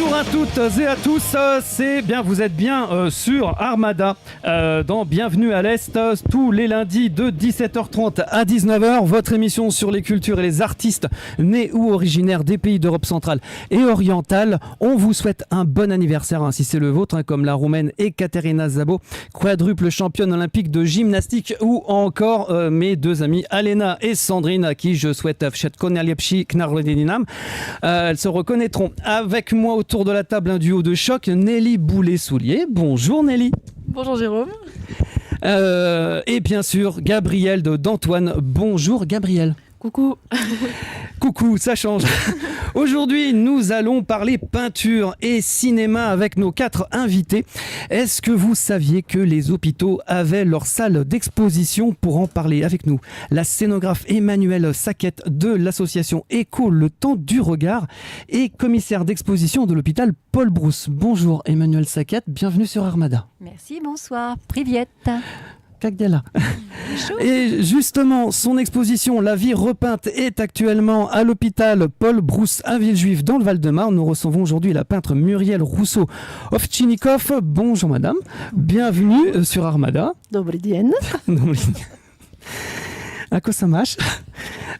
Bonjour à toutes et à tous, vous êtes bien sur Armada dans Bienvenue à l'Est, tous les lundis de 17h30 à 19h, votre émission sur les cultures et les artistes nés ou originaires des pays d'Europe centrale et orientale. On vous souhaite un bon anniversaire, si c'est le vôtre, comme la Roumaine Ekaterina Szabo, quadruple championne olympique de gymnastique, ou encore mes deux amies Alena et Sandrine, à qui je souhaite elles se reconnaîtront. Avec moi autour de la table, un duo de choc, Nelly Boulet-Soulier. Bonjour Nelly. Bonjour Jérôme. Et bien sûr, Gabriel d'Antoine. Bonjour Gabriel. Coucou. Coucou, ça change. Aujourd'hui, nous allons parler peinture et cinéma avec nos 4 invités. Est-ce que vous saviez que les hôpitaux avaient leur salle d'exposition? Pour en parler avec nous, la scénographe Emmanuelle Saquette de l'association Écho Le Temps du Regard et commissaire d'exposition de l'hôpital Paul Brousse. Bonjour Emmanuelle Saquette, bienvenue sur Armada. Merci, bonsoir. Priviette. Cagdela. Et justement, son exposition La vie repeinte est actuellement à l'hôpital Paul Brousse à Villejuif dans le Val-de-Marne. Nous recevons aujourd'hui la peintre Muriel Rousseau-Ovtchinnikov. Bonjour madame, bienvenue sur Armada. Dobry dzień. À quoi ça marche?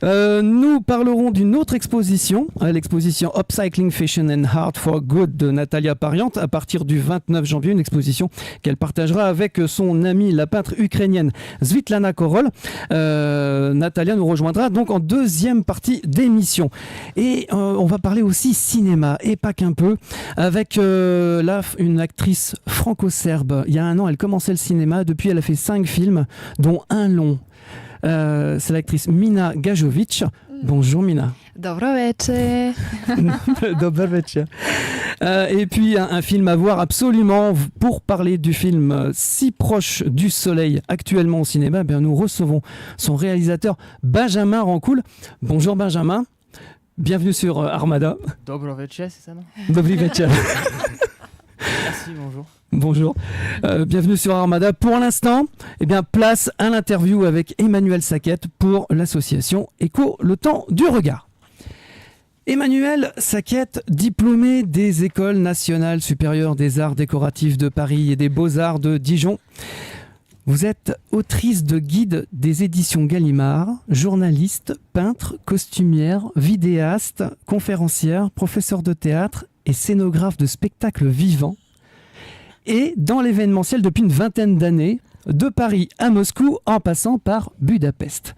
Nous parlerons d'une autre exposition, l'exposition Upcycling Fashion and Art for Good de Natalia Pariant, à partir du 29 janvier, une exposition qu'elle partagera avec son amie, la peintre ukrainienne Svitlana Korol. Natalia nous rejoindra donc en deuxième partie d'émission. Et on va parler aussi cinéma, et pas qu'un peu, avec une actrice franco-serbe. Il y a un an, elle commençait le cinéma, depuis elle a fait 5 films, dont un long. C'est l'actrice Mina Gajovic. Bonjour Mina. Dobro večer. Dobro večer. Et puis un film à voir absolument pour parler du film Si proche du soleil actuellement au cinéma. Nous recevons son réalisateur Benjamin Rancoul. Bonjour Benjamin. Bienvenue sur Armada. Dobro večer, c'est ça non? Dobry večer. Merci, bonjour. Bonjour, bienvenue sur Armada. Pour l'instant, place à l'interview avec Emmanuelle Saquette pour l'association Écho Le Temps du Regard. Emmanuelle Saquette, diplômée des Écoles nationales supérieures des arts décoratifs de Paris et des Beaux-Arts de Dijon. Vous êtes autrice de guide des éditions Gallimard, journaliste, peintre, costumière, vidéaste, conférencière, professeure de théâtre et scénographe de spectacles vivants. Et dans l'événementiel depuis une vingtaine d'années, de Paris à Moscou en passant par Budapest.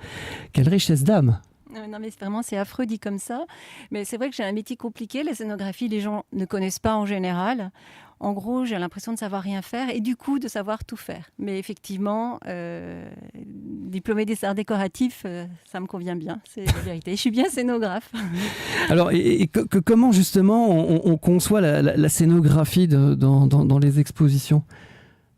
Quelle richesse d'âme! Non mais vraiment c'est affreux dit comme ça, mais c'est vrai que j'ai un métier compliqué, la scénographie les gens ne connaissent pas en général. En gros j'ai l'impression de savoir rien faire et du coup de savoir tout faire. Mais effectivement, diplômée des arts décoratifs, ça me convient bien, c'est la vérité. Je suis bien scénographe. Alors comment justement on conçoit la scénographie dans les expositions?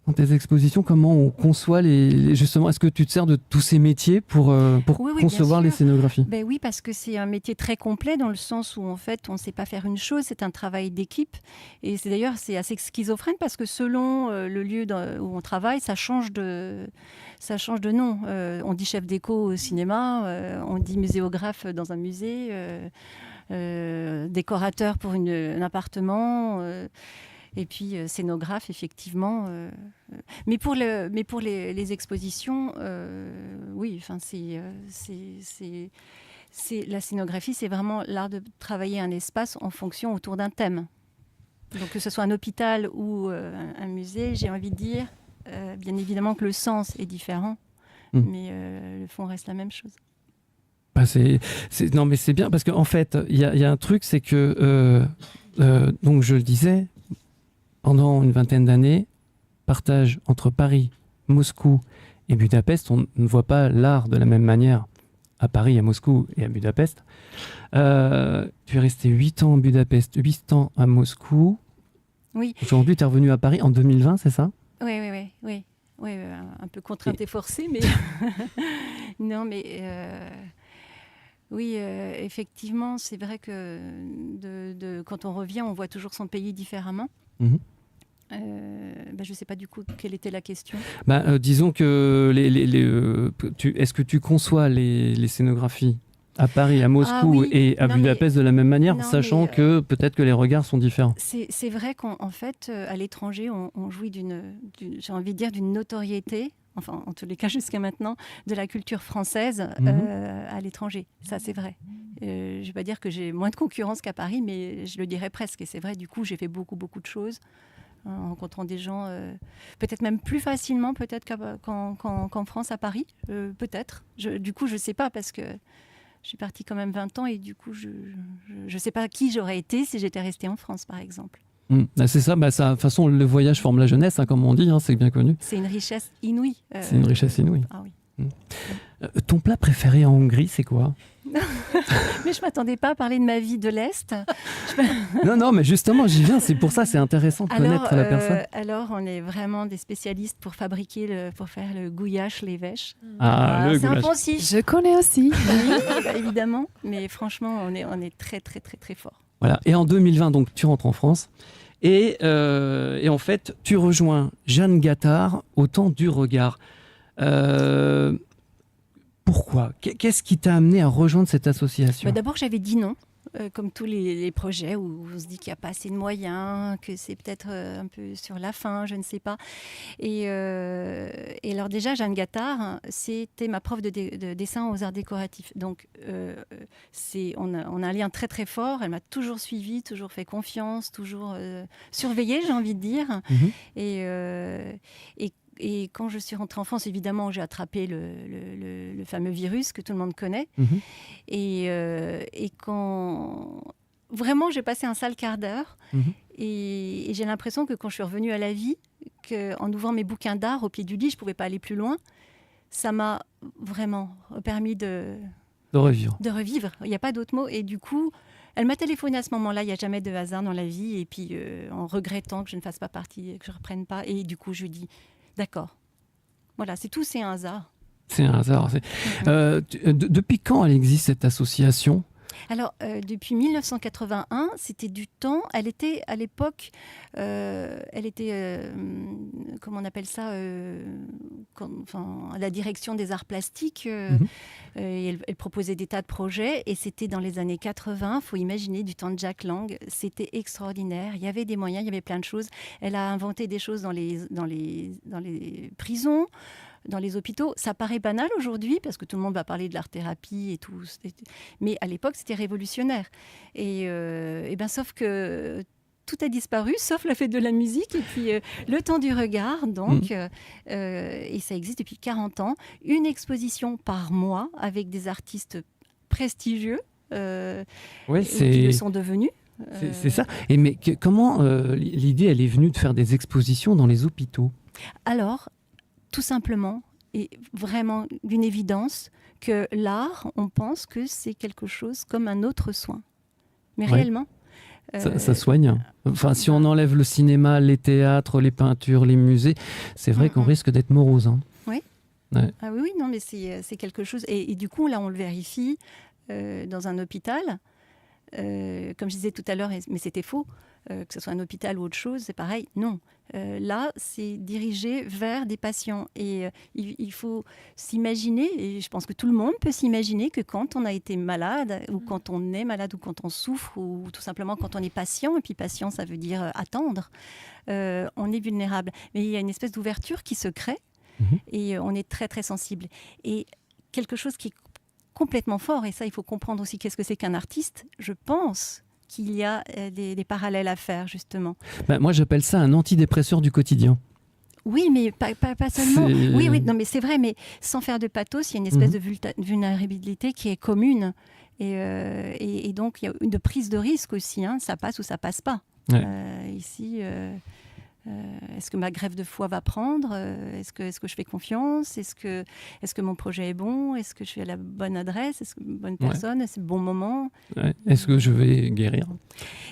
Dans tes expositions, comment on conçoit justement, est-ce que tu te sers de tous ces métiers pour oui, concevoir les scénographies? Oui, parce que c'est un métier très complet dans le sens où en fait on ne sait pas faire une chose, c'est un travail d'équipe et c'est assez schizophrène parce que selon le lieu où on travaille, ça change de nom. On dit chef déco au cinéma, on dit muséographe dans un musée, décorateur pour un appartement. Et puis scénographe, effectivement. Mais pour les expositions, oui, enfin la scénographie, c'est vraiment l'art de travailler un espace en fonction autour d'un thème. Donc que ce soit un hôpital ou un musée, j'ai envie de dire, bien évidemment que le sens est différent, mais le fond reste la même chose. Non, mais c'est bien parce qu'en fait, il y a un truc, c'est que donc je le disais. Pendant une vingtaine d'années, partage entre Paris, Moscou et Budapest. On ne voit pas l'art de la même manière à Paris, à Moscou et à Budapest. Tu es resté 8 ans à Budapest, 8 ans à Moscou. Oui. Aujourd'hui, tu es revenu à Paris en 2020, c'est ça? Oui. Un peu contrainte et forcée, mais... non, mais... Oui, effectivement, c'est vrai que quand on revient, on voit toujours son pays différemment. Mmh. Je ne sais pas du coup quelle était la question. Disons que est-ce que tu conçois les scénographies à Paris, à Moscou oui. et à Non, Budapest de la même manière, non, sachant mais, que peut-être que les regards sont différents. C'est vrai qu'en fait, à l'étranger, on jouit j'ai envie de dire, d'une notoriété, enfin, en tous les cas jusqu'à maintenant, de la culture française à l'étranger. Ça, c'est vrai. Je ne vais pas dire que j'ai moins de concurrence qu'à Paris, mais je le dirais presque. Et c'est vrai, du coup, j'ai fait beaucoup, beaucoup de choses en rencontrant des gens, peut-être même plus facilement peut-être qu'en France, à Paris, peut-être. Du coup, je ne sais pas parce que je suis partie quand même 20 ans et du coup, je ne sais pas qui j'aurais été si j'étais restée en France, par exemple. C'est ça, de toute façon, le voyage forme la jeunesse, hein, comme on dit, hein, c'est bien connu. C'est une richesse inouïe. C'est une richesse inouïe. Ah oui. Ton plat préféré en Hongrie, c'est quoi? Mais je ne m'attendais pas à parler de ma vie de l'Est. Non, mais justement, j'y viens, c'est pour ça, c'est intéressant de connaître la personne. Alors, on est vraiment des spécialistes pour faire le gouillache, les vêches. Le c'est un goulash. bon aussi. Je connais aussi. Oui, évidemment, mais franchement, on est très, très, très, très fort. Voilà. Et en 2020, donc, tu rentres en France et en fait, tu rejoins Jeanne Gattard au Temps du Regard. Pourquoi? Qu'est-ce qui t'a amené à rejoindre cette association? D'abord, j'avais dit non, comme tous les projets où on se dit qu'il n'y a pas assez de moyens, que c'est peut-être un peu sur la fin, je ne sais pas. Et alors déjà, Jeanne Gattard, c'était ma prof de dessin aux arts décoratifs. Donc, on a un lien très très fort. Elle m'a toujours suivie, toujours fait confiance, toujours surveillée, j'ai envie de dire. Et quand je suis rentrée en France, évidemment, j'ai attrapé le fameux virus que tout le monde connaît. Et quand... Vraiment, j'ai passé un sale quart d'heure. Et j'ai l'impression que quand je suis revenue à la vie, qu'en ouvrant mes bouquins d'art au pied du lit, je ne pouvais pas aller plus loin. Ça m'a vraiment permis de revivre. De revivre. Il n'y a pas d'autre mot. Et du coup... Elle m'a téléphoné à ce moment-là, il n'y a jamais de hasard dans la vie, et puis en regrettant que je ne fasse pas partie, que je ne reprenne pas. Et du coup, je lui dis, d'accord, voilà, c'est tout, c'est un hasard. C'est un hasard. Depuis quand elle existe, cette association ? Alors, depuis 1981, c'était du temps. Elle était, à l'époque, comment on appelle ça, à la direction des arts plastiques. Et elle proposait des tas de projets. Et c'était dans les années 80, il faut imaginer, du temps de Jack Lang. C'était extraordinaire. Il y avait des moyens, il y avait plein de choses. Elle a inventé des choses dans les prisons, dans les hôpitaux. Ça paraît banal aujourd'hui parce que tout le monde va parler de l'art-thérapie et tout. Mais à l'époque, c'était révolutionnaire. Et sauf que tout a disparu, sauf la fête de la musique et puis le temps du regard. Donc, et ça existe depuis 40 ans. Une exposition par mois avec des artistes prestigieux qui le sont devenus. C'est ça. Mais comment l'idée, elle est venue de faire des expositions dans les hôpitaux ? Alors, tout simplement, et vraiment d'une évidence, que l'art, on pense que c'est quelque chose comme un autre soin. Mais réellement... Ça soigne. Enfin, si on enlève le cinéma, les théâtres, les peintures, les musées, c'est vrai qu'on risque d'être morose. Hein. Oui. Ouais. Ah oui, non, mais c'est quelque chose... Et du coup, là, on le vérifie dans un hôpital. Comme je disais tout à l'heure, mais c'était faux, que ce soit un hôpital ou autre chose, c'est pareil. Non. Là, c'est dirigé vers des patients. Et il faut s'imaginer, et je pense que tout le monde peut s'imaginer que quand on a été malade, ou quand on est malade, ou quand on souffre, ou tout simplement quand on est patient, et puis patient, ça veut dire attendre, on est vulnérable. Mais il y a une espèce d'ouverture qui se crée, et on est très, très sensible. Et quelque chose qui est complètement fort, et ça, il faut comprendre aussi qu'est-ce que c'est qu'un artiste, je pense qu'il y a des parallèles à faire, justement. Moi, j'appelle ça un antidépresseur du quotidien. Oui, mais pas seulement. Oui, non, mais c'est vrai, mais sans faire de pathos, il y a une espèce de vulnérabilité qui est commune. Et donc, il y a une prise de risque aussi. Hein, ça passe ou ça passe pas. Ouais. Ici... est-ce que ma greffe de foie va prendre ? Est-ce que je fais confiance ? Est-ce que mon projet est bon ? Est-ce que je suis à la bonne adresse ? Est-ce que je suis une bonne personne ? Est-ce le bon moment ? Est-ce que je vais guérir ?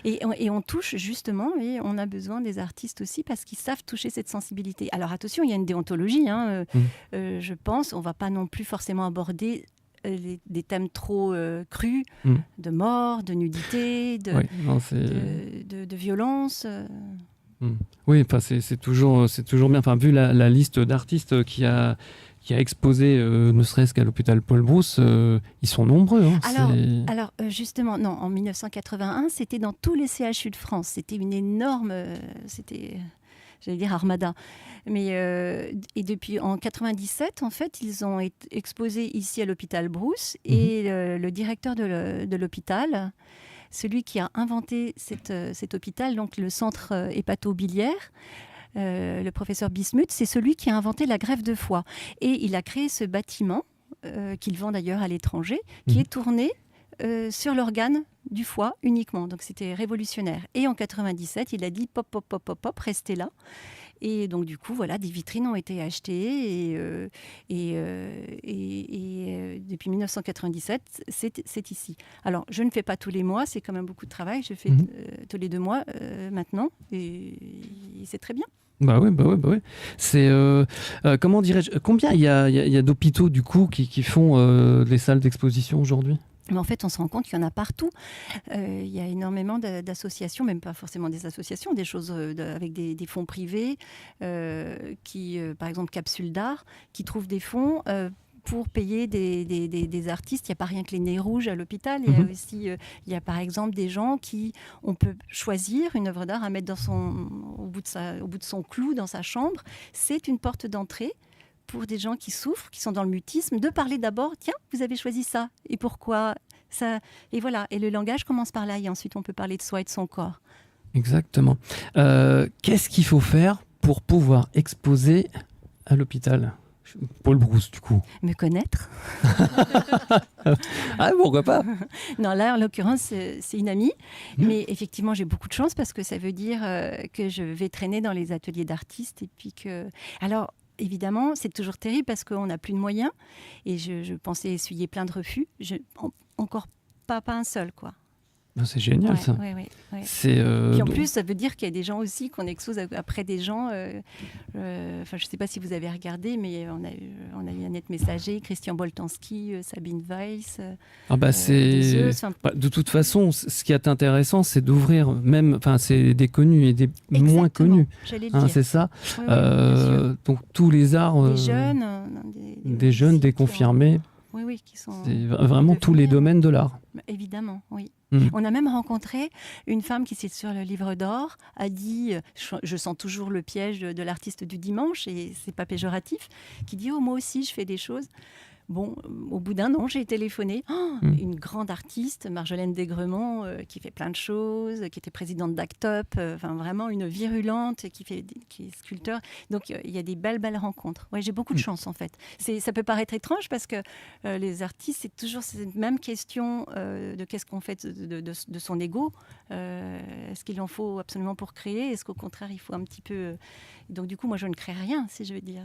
Et on touche justement, et on a besoin des artistes aussi parce qu'ils savent toucher cette sensibilité. Alors attention, il y a une déontologie. Hein, je pense, on ne va pas non plus forcément aborder des thèmes trop crus, de mort, de nudité, de violence. Oui, c'est toujours bien. Enfin, vu la liste d'artistes qui a qui a exposé, ne serait-ce qu'à l'hôpital Paul Brousse, ils sont nombreux. Hein, Alors, justement, non, en 1981, c'était dans tous les CHU de France. C'était une énorme... j'allais dire armada. Mais, et depuis, en 97, en fait, ils ont été exposés ici à l'hôpital Brousse. Et le directeur de l'hôpital, celui qui a inventé cet hôpital, donc le centre hépato-biliaire, le professeur Bismuth, c'est celui qui a inventé la greffe de foie. Et il a créé ce bâtiment, qu'il vend d'ailleurs à l'étranger, qui est tourné sur l'organe du foie uniquement. Donc c'était révolutionnaire. Et en 97, il a dit pop, pop, pop, pop, pop, restez là. Et donc du coup, voilà, des vitrines ont été achetées et depuis 1997, c'est ici. Alors, je ne fais pas tous les mois, c'est quand même beaucoup de travail. Je fais tous les 2 mois maintenant et c'est très bien. Bah oui. C'est comment dirais-je, combien il y a d'hôpitaux du coup qui font des salles d'exposition aujourd'hui? Mais en fait, on se rend compte qu'il y en a partout. Il y a énormément d'associations, même pas forcément des associations, des choses avec des fonds privés, qui, par exemple, Capsule d'Art, qui trouvent des fonds pour payer des artistes. Il n'y a pas rien que les nez rouges à l'hôpital. Il y a aussi, il y a par exemple des gens on peut choisir une œuvre d'art à mettre au bout de son clou dans sa chambre. C'est une porte d'entrée pour des gens qui souffrent, qui sont dans le mutisme, de parler d'abord, tiens, vous avez choisi ça, et pourquoi ça, et voilà, et le langage commence par là, et ensuite on peut parler de soi et de son corps. Exactement. Qu'est-ce qu'il faut faire pour pouvoir exposer à l'hôpital Paul Brousse, du coup? Me connaître. Ah, pourquoi pas? Non, là, en l'occurrence, c'est une amie, mais effectivement, j'ai beaucoup de chance, parce que ça veut dire que je vais traîner dans les ateliers d'artistes, et puis que... Alors, évidemment, c'est toujours terrible parce qu'on n'a plus de moyens. Et je pensais essuyer plein de refus. Encore pas un seul, quoi. C'est génial, ça. Ouais. C'est, Puis en plus, ça veut dire qu'il y a des gens aussi qu'on expose après des gens. Je ne sais pas si vous avez regardé, mais on a eu Annette Messager, Christian Boltanski, Sabine Weiss. De toute façon, ce qui est intéressant, c'est d'ouvrir même, c'est des connus et des moins connus. J'allais le dire. C'est ça. Donc tous les arts. Des jeunes, des confirmés. Oui, qui sont... C'est vraiment tous les domaines de l'art. Évidemment, oui. On a même rencontré une femme qui, c'est sur le livre d'or, a dit, je sens toujours le piège de l'artiste du dimanche, et c'est pas péjoratif, qui dit, moi aussi je fais des choses. Bon, au bout d'un an, j'ai téléphoné. Une grande artiste, Marjolaine Desgremont, qui fait plein de choses, qui était présidente d'Act Up, vraiment une virulente, qui est sculpteur. Donc, il y a des belles rencontres. Ouais, j'ai beaucoup de chance, en fait. Ça peut paraître étrange parce que les artistes, c'est toujours cette même question de qu'est-ce qu'on fait de son ego. Est-ce qu'il en faut absolument pour créer? Est-ce qu'au contraire, il faut un petit peu... Donc, du coup, moi, je ne crée rien, si je veux dire.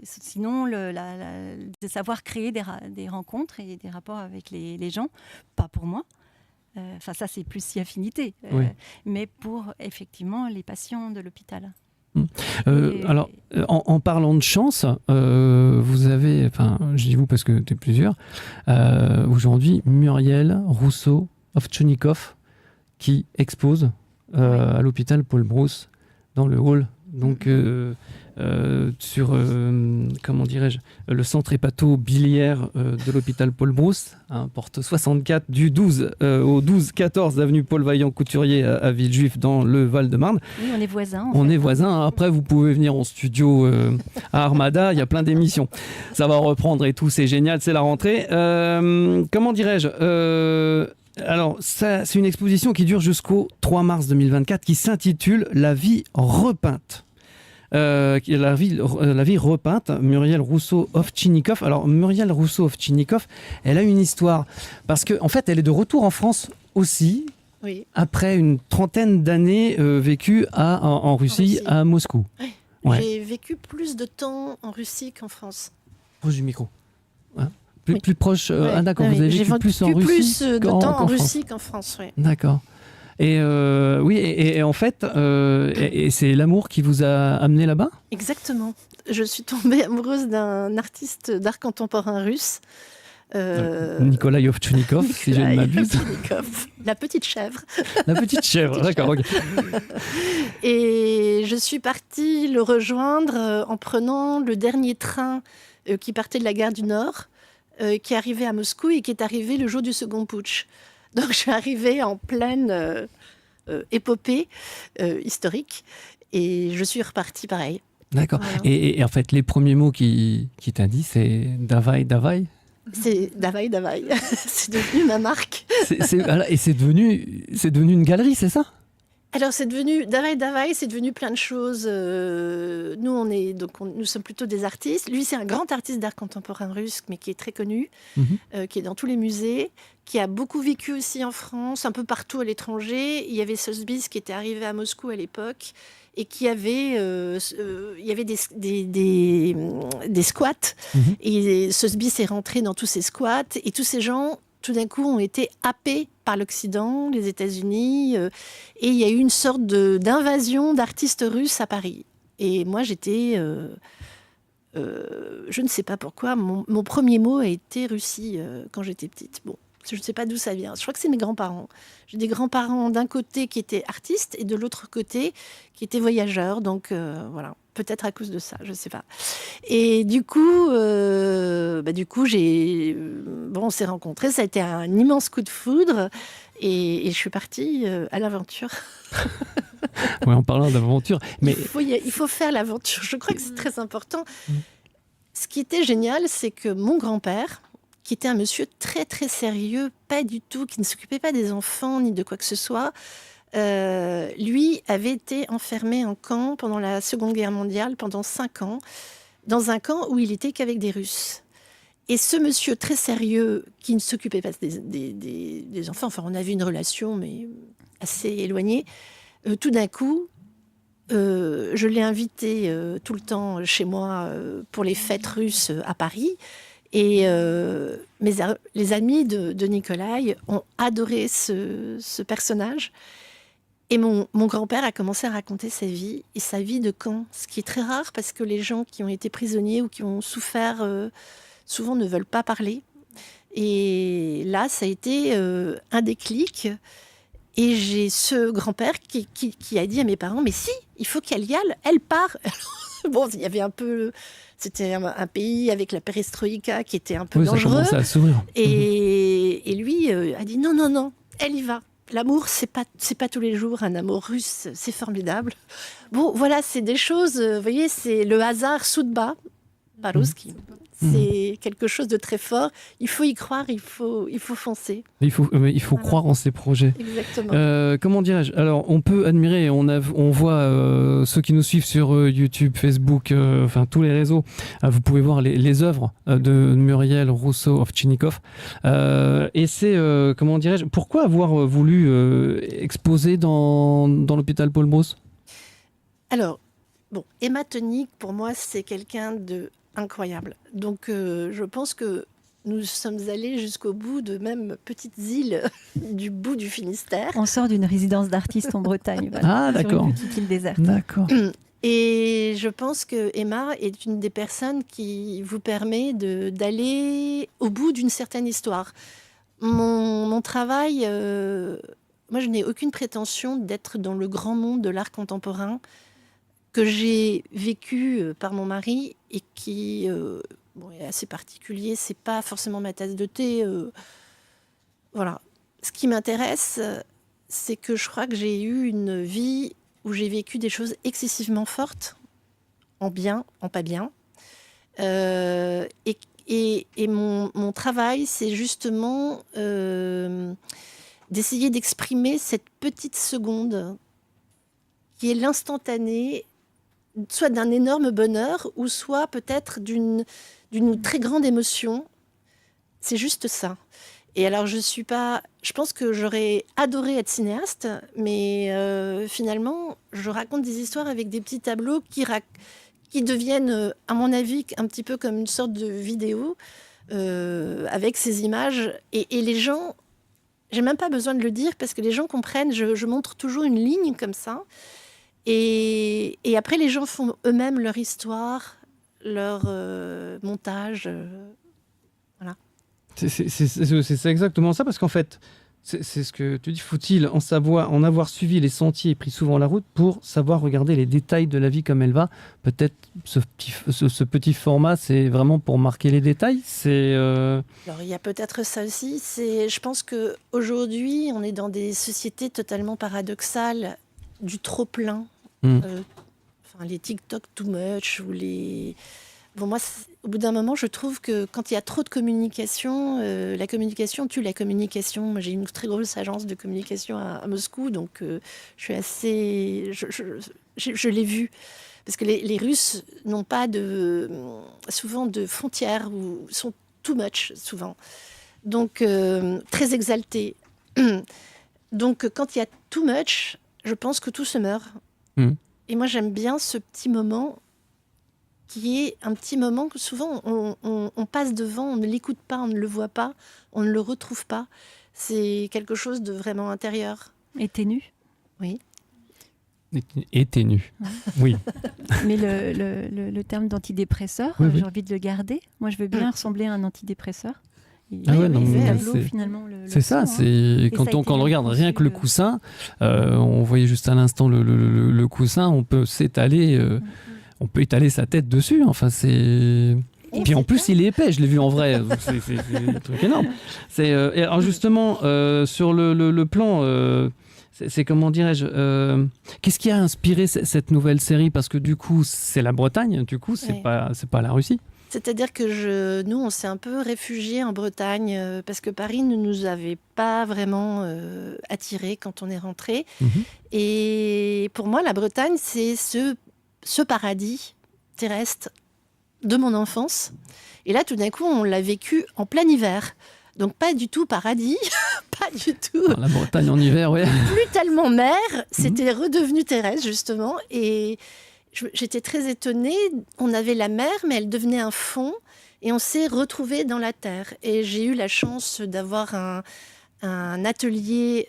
Sinon, de savoir créer des rencontres et des rapports avec les gens, pas pour moi. Ça, c'est plus si affinité. Mais pour, effectivement, les patients de l'hôpital. Alors, en parlant de chance, vous avez, je dis vous parce que tu es plusieurs, aujourd'hui, Muriel Rousseau-Ovtchennikov qui expose à l'hôpital Paul Brousse dans le hall. Donc, sur, comment dirais-je, le centre hépato-biliaire de l'hôpital Paul Brousse, porte 64 du 12 au 12-14 avenue Paul Vaillant-Couturier à Villejuif dans le Val-de-Marne. Oui, on est voisins. On est voisins. Après, vous pouvez venir en studio à Armada, il y a plein d'émissions. Ça va reprendre et tout, c'est génial, c'est la rentrée. Comment dirais-je alors, c'est une exposition qui dure jusqu'au 3 mars 2024 qui s'intitule « La vie repeinte ». La vie repeinte, Muriel Rousseau-Ovtchennikov. Alors, Muriel Rousseau-Ovtchennikov, elle a une histoire. Parce qu'en fait, elle est de retour en France aussi, après une trentaine d'années vécues en Russie, à Moscou. Oui. Ouais. J'ai vécu plus de temps en Russie qu'en France. Proche du micro. Plus proche. D'accord, vous avez vécu plus en Russie. Plus de temps en Russie qu'en France, oui. D'accord. Et et en fait, et c'est l'amour qui vous a amené là-bas ? Exactement. Je suis tombée amoureuse d'un artiste d'art contemporain russe. Nikolai Ovtchennikov, si je ne m'abuse. La petite chèvre. La petite chèvre, d'accord. Okay. Et je suis partie le rejoindre en prenant le dernier train qui partait de la gare du Nord, qui est arrivé à Moscou et qui est arrivé le jour du second putsch. Donc, je suis arrivée en pleine épopée historique et je suis repartie pareil. D'accord. Voilà. Et en fait, les premiers mots qui t'a dit, c'est Davai, Davai. C'est Davai Davai. C'est devenu ma marque. Voilà, et c'est devenu une galerie, c'est ça? Alors, c'est devenu Davai Davai, c'est devenu plein de choses. Nous, nous sommes plutôt des artistes. Lui, c'est un grand artiste d'art contemporain russe, mais qui est très connu, qui est dans tous les musées, qui a beaucoup vécu aussi en France, un peu partout à l'étranger. Il y avait Sotheby's qui était arrivé à Moscou à l'époque et qui avait, il y avait des squats. Et Sotheby's est rentré dans tous ces squats et tous ces gens, tout d'un coup, ont été happés par l'Occident, les États-Unis, et il y a eu une sorte d'invasion d'artistes russes à Paris. Et moi, j'étais... je ne sais pas pourquoi, mon premier mot a été Russie quand j'étais petite. Bon, je ne sais pas d'où ça vient. Je crois que c'est mes grands-parents. J'ai des grands-parents d'un côté qui étaient artistes et de l'autre côté qui étaient voyageurs. Donc voilà, peut-être à cause de ça, je ne sais pas. Et du coup, on s'est rencontrés. Ça a été un immense coup de foudre et je suis partie à l'aventure. Ouais, en parlant d'aventure. Mais... Il faut faire l'aventure. Je crois que c'est très important. Ce qui était génial, c'est que mon grand-père, qui était un monsieur très très sérieux, pas du tout, qui ne s'occupait pas des enfants ni de quoi que ce soit, lui avait été enfermé en camp pendant la Seconde Guerre mondiale, pendant 5 ans, dans un camp où il était qu'avec des Russes. Et ce monsieur très sérieux, qui ne s'occupait pas des enfants, enfin on avait une relation, mais assez éloignée, tout d'un coup, je l'ai invité tout le temps chez moi pour les fêtes russes à Paris. Et les amis de Nikolai ont adoré ce personnage. Et mon grand-père a commencé à raconter sa vie, et sa vie de camp. Ce qui est très rare parce que les gens qui ont été prisonniers ou qui ont souffert, souvent ne veulent pas parler. Et là, ça a été un déclic. Et j'ai ce grand-père qui a dit à mes parents, mais si, il faut qu'elle y aille, elle part. Bon, il y avait un peu... C'était un pays avec la perestroïka qui était un peu dangereux. Ça commençait à s'ouvrir. Et lui a dit non, non, non, elle y va. L'amour, c'est pas tous les jours. Un amour russe, c'est formidable. Bon, voilà, c'est des choses, vous voyez, c'est le hasard soudba, Parouski. C'est quelque chose de très fort. Il faut y croire, il faut foncer. Il faut croire en ses projets. Exactement. Comment dirais-je? Alors, on peut admirer, on voit ceux qui nous suivent sur YouTube, Facebook, enfin tous les réseaux. Vous pouvez voir les œuvres de Muriel Rousseau-Ovchinnikov. Et c'est, comment dirais-je, pourquoi avoir voulu exposer dans l'hôpital Paul Brousse? Alors, bon, Emma Tonic, pour moi, c'est quelqu'un de incroyable. Donc, je pense que nous sommes allés jusqu'au bout de même petites îles du bout du Finistère. On sort d'une résidence d'artiste en Bretagne. Ah, d'accord. Sur une petite île déserte. D'accord. Et je pense que Emma est une des personnes qui vous permet d'aller au bout d'une certaine histoire. Mon travail, moi, je n'ai aucune prétention d'être dans le grand monde de l'art contemporain que j'ai vécu par mon mari et qui est assez particulier. C'est pas forcément ma tasse de thé. Voilà. Ce qui m'intéresse, c'est que je crois que j'ai eu une vie où j'ai vécu des choses excessivement fortes, en bien, en pas bien. Et mon travail, c'est justement d'essayer d'exprimer cette petite seconde qui est l'instantané, soit d'un énorme bonheur, ou soit peut-être d'une très grande émotion. C'est juste ça. Et alors, je pense que j'aurais adoré être cinéaste, mais finalement, je raconte des histoires avec des petits tableaux qui deviennent, à mon avis, un petit peu comme une sorte de vidéo, avec ces images. Et les gens, j'ai même pas besoin de le dire, parce que les gens comprennent, je montre toujours une ligne comme ça. Et après, les gens font eux-mêmes leur histoire, leur montage. Voilà. C'est exactement ça, parce qu'en fait, C'est ce que tu dis. Faut-il en avoir suivi les sentiers et pris souvent la route pour savoir regarder les détails de la vie comme elle va? Peut-être ce petit format, c'est vraiment pour marquer les détails. Alors, il y a peut-être ça aussi. Je pense qu'aujourd'hui, on est dans des sociétés totalement paradoxales du trop-plein. Les TikTok too much ou les... Bon, moi, au bout d'un moment, je trouve que quand il y a trop de communication, la communication tue la communication. Moi, j'ai une très grosse agence de communication à Moscou, donc je suis assez... Je l'ai vu. Parce que les Russes n'ont pas souvent de frontières ou sont too much, souvent. Donc, très exaltés. Donc, quand il y a too much, je pense que tout se meurt. Et moi, j'aime bien ce petit moment qui est un petit moment que souvent on passe devant, on ne l'écoute pas, on ne le voit pas, on ne le retrouve pas. C'est quelque chose de vraiment intérieur. Et ténu. Oui. Et ténu. Oui. Mais le terme d'antidépresseur, Oui. j'ai envie de le garder. Moi, je veux bien ressembler à un antidépresseur. Finalement, c'est ça. C'est quand on regarde rien que le coussin, on voyait juste à l'instant le coussin, on peut s'étaler, on peut étaler sa tête dessus. Enfin, c'est. Et puis en plus, il est épais. Je l'ai vu en vrai. C'est un truc énorme. Et alors justement, sur le plan. C'est comment dirais-je qu'est-ce qui a inspiré cette nouvelle série? Parce que du coup, c'est la Bretagne. Du coup, c'est pas la Russie. C'est-à-dire que nous, on s'est un peu réfugiés en Bretagne parce que Paris ne nous avait pas vraiment attirés quand on est rentré. Et pour moi, la Bretagne, c'est ce paradis terrestre de mon enfance. Et là, tout d'un coup, on l'a vécu en plein hiver. Donc, pas du tout paradis, pas du tout. La Bretagne en hiver, oui. Plus tellement mer, c'était redevenu terrestre, justement. Et j'étais très étonnée. On avait la mer, mais elle devenait un fond. Et on s'est retrouvés dans la terre. Et j'ai eu la chance d'avoir un atelier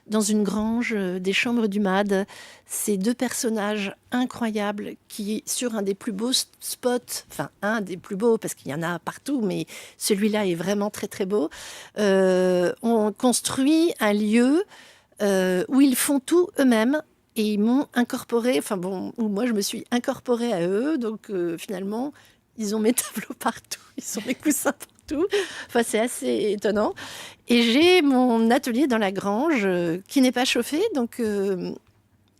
dans une grange des Chambres du Made. Ces deux personnages incroyables qui, sur un des plus beaux spots, enfin un des plus beaux parce qu'il y en a partout, mais celui-là est vraiment très très beau, ont construit un lieu où ils font tout eux-mêmes. Et ils m'ont incorporé, où moi je me suis incorporée à eux, donc finalement, ils ont mes tableaux partout, ils ont mes coussins partout. Enfin, c'est assez étonnant. Et j'ai mon atelier dans la grange qui n'est pas chauffé, donc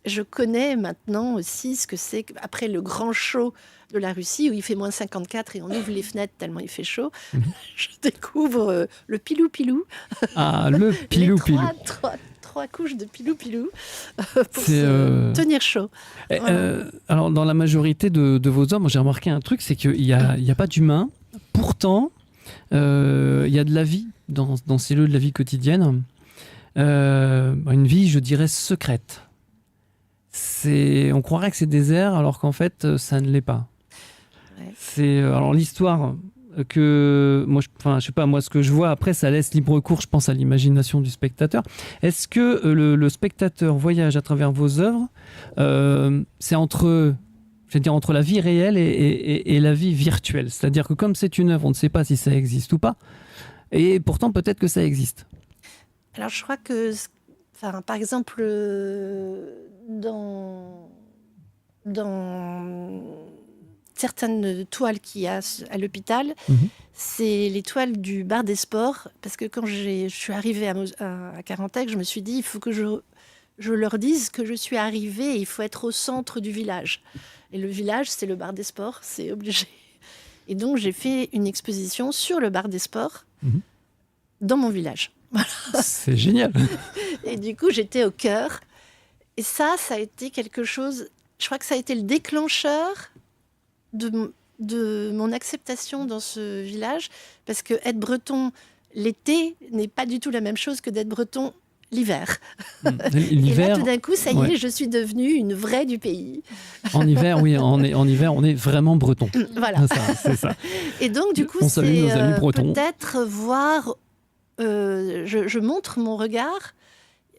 je connais maintenant aussi ce que c'est après le grand chaud de la Russie où il fait moins 54 et on ouvre les fenêtres tellement il fait chaud. Je découvre le pilou-pilou. Ah, le pilou-pilou. Trois couches de pilou-pilou pour tenir chaud. Voilà. Alors, dans la majorité de vos œuvres, j'ai remarqué un truc, c'est qu'il n'y a pas d'humain. Pourtant, il y a de la vie dans ces lieux de la vie quotidienne. Une vie, je dirais, secrète. On croirait que c'est désert, alors qu'en fait, ça ne l'est pas. Ouais. Alors, l'histoire... que moi, je sais pas, moi ce que je vois après ça laisse libre cours, je pense à l'imagination du spectateur. Est-ce que le spectateur voyage à travers vos œuvres, c'est entre la vie réelle et la vie virtuelle, c'est-à-dire que comme c'est une œuvre, on ne sait pas si ça existe ou pas, et pourtant peut-être que ça existe. Alors je crois que, par exemple, dans certaines toiles qu'il y a à l'hôpital, c'est les toiles du bar des sports, parce que quand je suis arrivée à Carantec, je me suis dit, il faut que je leur dise que je suis arrivée et il faut être au centre du village. Et le village, c'est le bar des sports, c'est obligé. Et donc, j'ai fait une exposition sur le bar des sports dans mon village. Voilà. C'est génial. Et du coup, j'étais au cœur. Et ça a été quelque chose, je crois que ça a été le déclencheur de mon acceptation dans ce village, parce que être breton l'été n'est pas du tout la même chose que d'être breton l'hiver. L'hiver, et là, tout d'un coup, ça y est, je suis devenue une vraie du pays. En hiver, oui, en hiver, on est vraiment breton. Voilà. C'est ça. Et donc, du coup, on salue nos amis bretons. Peut-être voir... je montre mon regard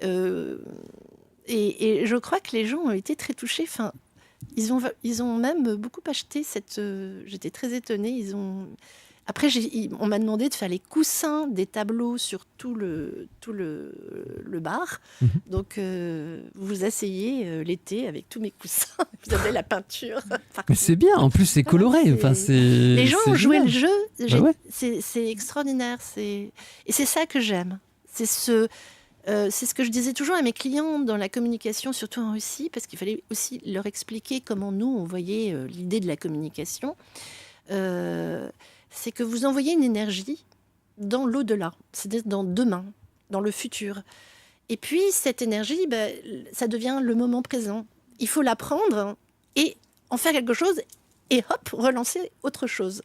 et je crois que les gens ont été très touchés. Enfin, ils ont même beaucoup acheté cette... j'étais très étonnée. Après, on m'a demandé de faire les coussins des tableaux sur tout le bar. Donc, vous vous asseyez l'été avec tous mes coussins. Vous avez la peinture. Mais c'est bien, en plus c'est coloré. Les gens ont joué le jeu. Ouais. C'est extraordinaire. Et c'est ça que j'aime. C'est ce que je disais toujours à mes clients dans la communication, surtout en Russie, parce qu'il fallait aussi leur expliquer comment nous, on voyait l'idée de la communication. C'est que vous envoyez une énergie dans l'au-delà, c'est-à-dire dans demain, dans le futur. Et puis, cette énergie, ça devient le moment présent. Il faut la prendre et en faire quelque chose et hop, relancer autre chose.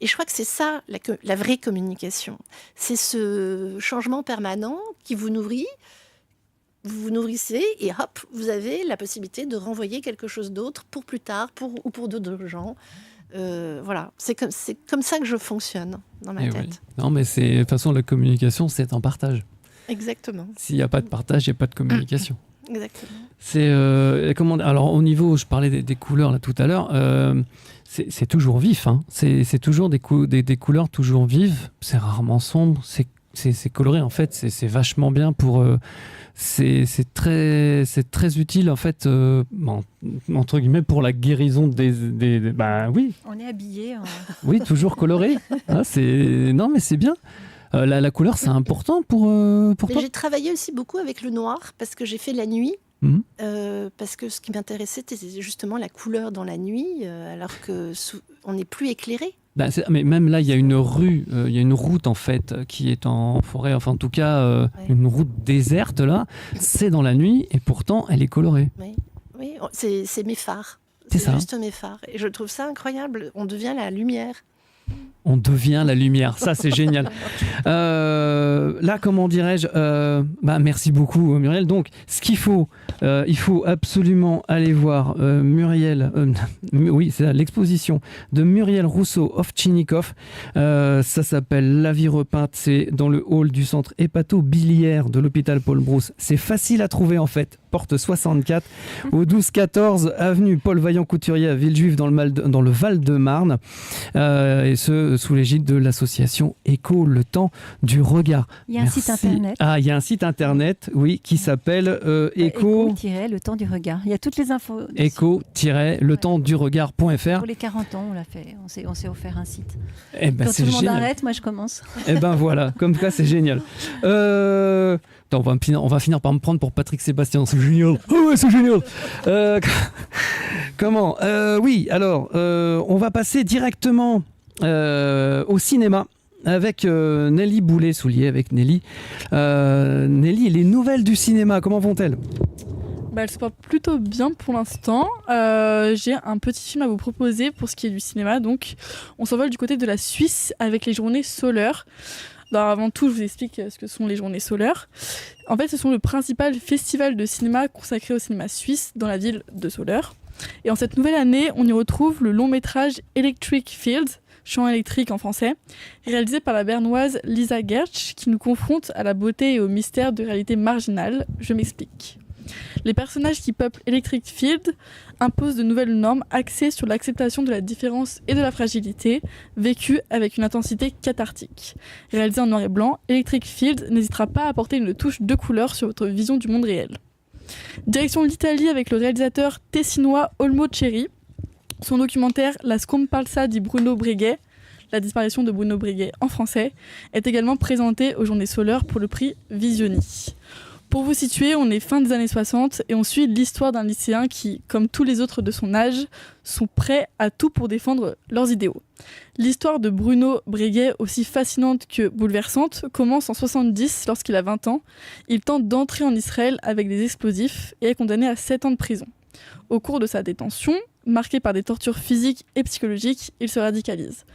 Et je crois que c'est ça, la vraie communication. C'est ce changement permanent qui vous nourrit, vous vous nourrissez et hop, vous avez la possibilité de renvoyer quelque chose d'autre pour plus tard ou pour d'autres gens. Voilà, c'est comme ça que je fonctionne dans ma tête. Oui. Non, mais de toute façon, la communication, c'est un partage. Exactement. S'il n'y a pas de partage, il n'y a pas de communication. Exactement. Alors, au niveau, je parlais des couleurs là tout à l'heure, c'est toujours vif. Hein. C'est toujours des couleurs toujours vives. C'est rarement sombre. C'est coloré, en fait. C'est vachement bien pour... c'est très utile en fait entre guillemets pour la guérison des oui. On est habillé Oui, toujours coloré. Non mais c'est bien. La couleur c'est important pour toi. J'ai travaillé aussi beaucoup avec le noir parce que j'ai fait la nuit. Parce que ce qui m'intéressait c'était justement la couleur dans la nuit alors que on n'est plus éclairé. Mais même là, il y a une rue, il y a une route en fait qui est en forêt, enfin en tout cas une route déserte là. C'est dans la nuit et pourtant elle est colorée. Oui, c'est mes phares. C'est ça. Juste mes phares. Et je trouve ça incroyable. On devient la lumière. On devient la lumière, ça c'est génial. Là, comment dirais-je, merci beaucoup Muriel. Donc, ce qu'il faut, il faut absolument aller voir Muriel. Oui, c'est l'exposition de Muriel Rousseau-Ovtchinnikov. Ça s'appelle La vie repeinte. C'est dans le hall du centre hépato-biliaire de l'hôpital Paul Brousse. C'est facile à trouver en fait. Porte 64 au 12-14 avenue Paul Vaillant-Couturier à Villejuif dans le Val-de-Marne. Et ce sous l'égide de l'association Écho, le temps du regard. Il y a un site internet. Il y a un site internet, oui, qui s'appelle Écho... le temps du regard. Il y a toutes les infos. Écho-le-temps-du-regard.fr. Pour les 40 ans, on l'a fait. On s'est offert un site. Quand tout le monde arrête, moi je commence. Voilà, comme ça c'est génial. On va finir par me prendre pour Patrick Sébastien. C'est génial. Oh ouais, c'est génial. Comment oui, alors, on va passer directement au cinéma avec Nelly Boulet-Soulier, avec Nelly. Nelly, les nouvelles du cinéma, comment vont-elles ? Elles se portent plutôt bien pour l'instant. J'ai un petit film à vous proposer pour ce qui est du cinéma. Donc, on s'envole du côté de la Suisse avec les Journées Soleure. Avant tout, je vous explique ce que sont les Journées Soleure. En fait, ce sont le principal festival de cinéma consacré au cinéma suisse dans la ville de Soleure. Et en cette nouvelle année, on y retrouve le long métrage Electric Fields, Champ électrique en français, réalisé par la bernoise Lisa Gertsch, qui nous confronte à la beauté et au mystère de réalités marginales. Je m'explique. Les personnages qui peuplent Electric Field imposent de nouvelles normes axées sur l'acceptation de la différence et de la fragilité, vécues avec une intensité cathartique. Réalisé en noir et blanc, Electric Field n'hésitera pas à apporter une touche de couleur sur votre vision du monde réel. Direction l'Italie avec le réalisateur tessinois Olmo Cerri. Son documentaire La scomparsa di Bruno Breguet, la disparition de Bruno Breguet en français, est également présenté aux Journées Soleure pour le prix Visioni. Pour vous situer, on est fin des années 60 et on suit l'histoire d'un lycéen qui, comme tous les autres de son âge, sont prêts à tout pour défendre leurs idéaux. L'histoire de Bruno Breguet, aussi fascinante que bouleversante, commence en 70 lorsqu'il a 20 ans. Il tente d'entrer en Israël avec des explosifs et est condamné à 7 ans de prison. Au cours de sa détention, marquée par des tortures physiques et psychologiques, il se radicalise.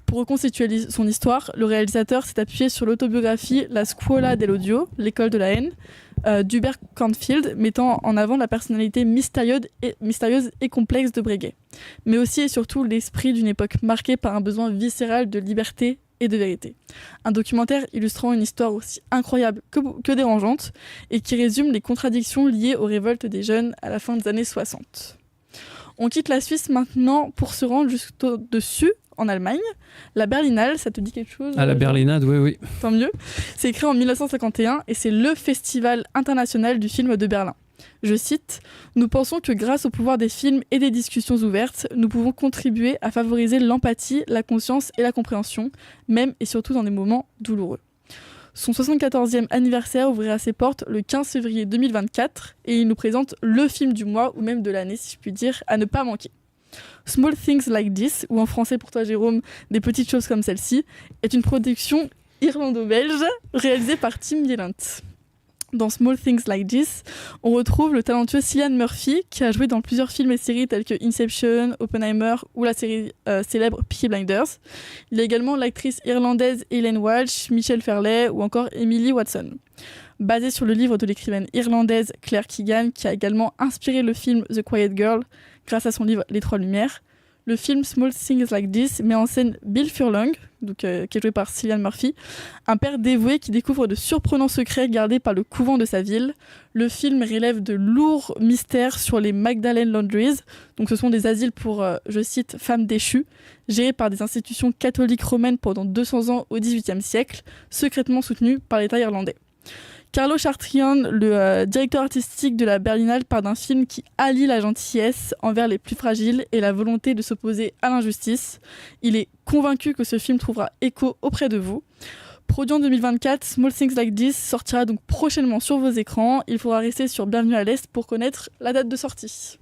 Pour reconstituer son histoire, le réalisateur s'est appuyé sur l'autobiographie La Scuola dell'Odio, l'école de la haine, d'Hubert Cornfield, mettant en avant la personnalité mystérieuse et complexe de Breguet, mais aussi et surtout l'esprit d'une époque marquée par un besoin viscéral de liberté et de vérité. Un documentaire illustrant une histoire aussi incroyable que dérangeante et qui résume les contradictions liées aux révoltes des jeunes à la fin des années 60. On quitte la Suisse maintenant pour se rendre jusqu'au-dessus, en Allemagne. La Berlinale, ça te dit quelque chose? À la Berlinade, oui. Tant mieux. C'est créé en 1951 et c'est le festival international du film de Berlin. Je cite, « Nous pensons que grâce au pouvoir des films et des discussions ouvertes, nous pouvons contribuer à favoriser l'empathie, la conscience et la compréhension, même et surtout dans des moments douloureux. » Son 74e anniversaire ouvrira ses portes le 15 février 2024 et il nous présente le film du mois ou même de l'année, si je puis dire, à ne pas manquer. Small Things Like This, ou en français pour toi Jérôme, Des petites choses comme celle-ci, est une production irlando-belge réalisée par Tim Yellant. Dans Small Things Like This, on retrouve le talentueux Cillian Murphy qui a joué dans plusieurs films et séries tels que Inception, Oppenheimer ou la série célèbre Peaky Blinders. Il y a également l'actrice irlandaise Ellen Walsh, Michelle Fairley ou encore Emily Watson. Basé sur le livre de l'écrivaine irlandaise Claire Keegan qui a également inspiré le film The Quiet Girl grâce à son livre Les Trois Lumières. Le film Small Things Like This met en scène Bill Furlong, qui est joué par Cillian Murphy, un père dévoué qui découvre de surprenants secrets gardés par le couvent de sa ville. Le film relève de lourds mystères sur les Magdalene Laundries, donc ce sont des asiles pour, je cite, femmes déchues, gérés par des institutions catholiques romaines pendant 200 ans au XVIIIe siècle, secrètement soutenus par l'État irlandais. Carlo Chartrian, le directeur artistique de la Berlinale, part d'un film qui allie la gentillesse envers les plus fragiles et la volonté de s'opposer à l'injustice. Il est convaincu que ce film trouvera écho auprès de vous. Produit en 2024, Small Things Like This sortira donc prochainement sur vos écrans. Il faudra rester sur Bienvenue à l'Est pour connaître la date de sortie.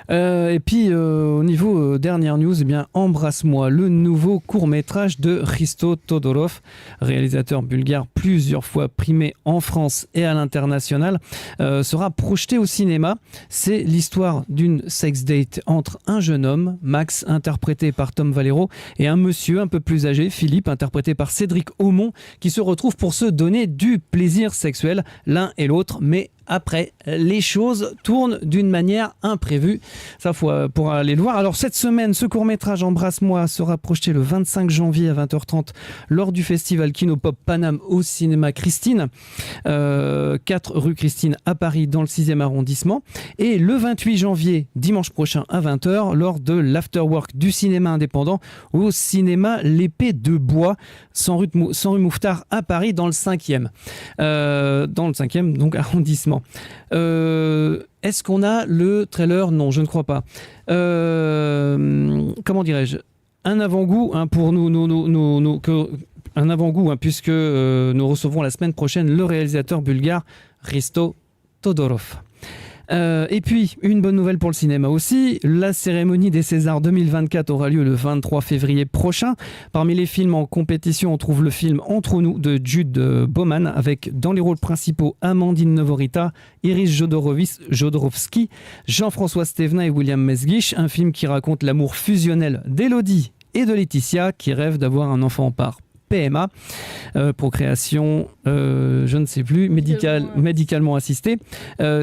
Et puis au niveau dernière news, eh bien, Embrasse-moi, le nouveau court-métrage de Hristo Todorov, réalisateur bulgare plusieurs fois primé en France et à l'international, sera projeté au cinéma. C'est l'histoire d'une sex date entre un jeune homme, Max, interprété par Tom Valero, et un monsieur un peu plus âgé, Philippe, interprété par Cédric Aumont, qui se retrouvent pour se donner du plaisir sexuel l'un et l'autre, mais après, les choses tournent d'une manière imprévue. Ça, pour aller le voir. Alors, cette semaine, ce court-métrage Embrasse-moi sera projeté le 25 janvier à 20h30 lors du festival Kinopop Paname au cinéma Christine, 4 rue Christine à Paris, dans le 6e arrondissement. Et le 28 janvier, dimanche prochain à 20h, lors de l'afterwork du cinéma indépendant au cinéma L'Épée de Bois, 100 rue Mouffetard à Paris, dans le 5e. Dans le 5e, donc, arrondissement. Est-ce qu'on a le trailer? Non, je ne crois pas. Comment dirais-je? Un avant-goût pour un avant-goût puisque nous recevrons la semaine prochaine le réalisateur bulgare Hristo Todorov. Et puis, une bonne nouvelle pour le cinéma aussi, la cérémonie des Césars 2024 aura lieu le 23 février prochain. Parmi les films en compétition, on trouve le film Entre nous de Jude Bauman avec dans les rôles principaux Amandine Novorita, Iris Jodorowsky, Jean-François Stévenin et William Mesguich, un film qui raconte l'amour fusionnel d'Élodie et de Laetitia qui rêvent d'avoir un enfant par PMA, procréation, je ne sais plus, médicalement assistée.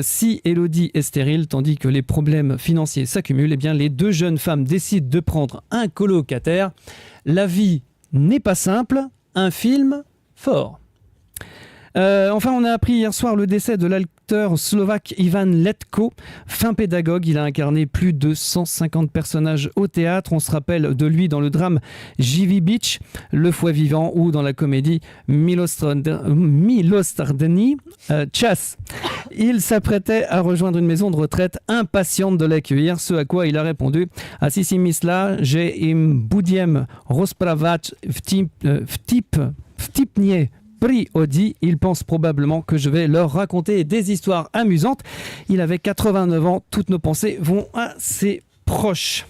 Si Élodie est stérile, tandis que les problèmes financiers s'accumulent, eh bien, les deux jeunes femmes décident de prendre un colocataire. La vie n'est pas simple, un film fort. Enfin, on a appris hier soir le décès de l'acteur slovaque Ivan Letko, fin pédagogue. Il a incarné plus de 150 personnages au théâtre. On se rappelle de lui dans le drame Živý bič, Le Fouet vivant, ou dans la comédie Milosrdný čas. Il s'apprêtait à rejoindre une maison de retraite impatiente de l'accueillir, ce à quoi il a répondu: "Asi si myslela, že im budiem rozprávať vtipnie pri Audi." Il pense probablement que je vais leur raconter des histoires amusantes. Il avait 89 ans, toutes nos pensées vont à ses proches.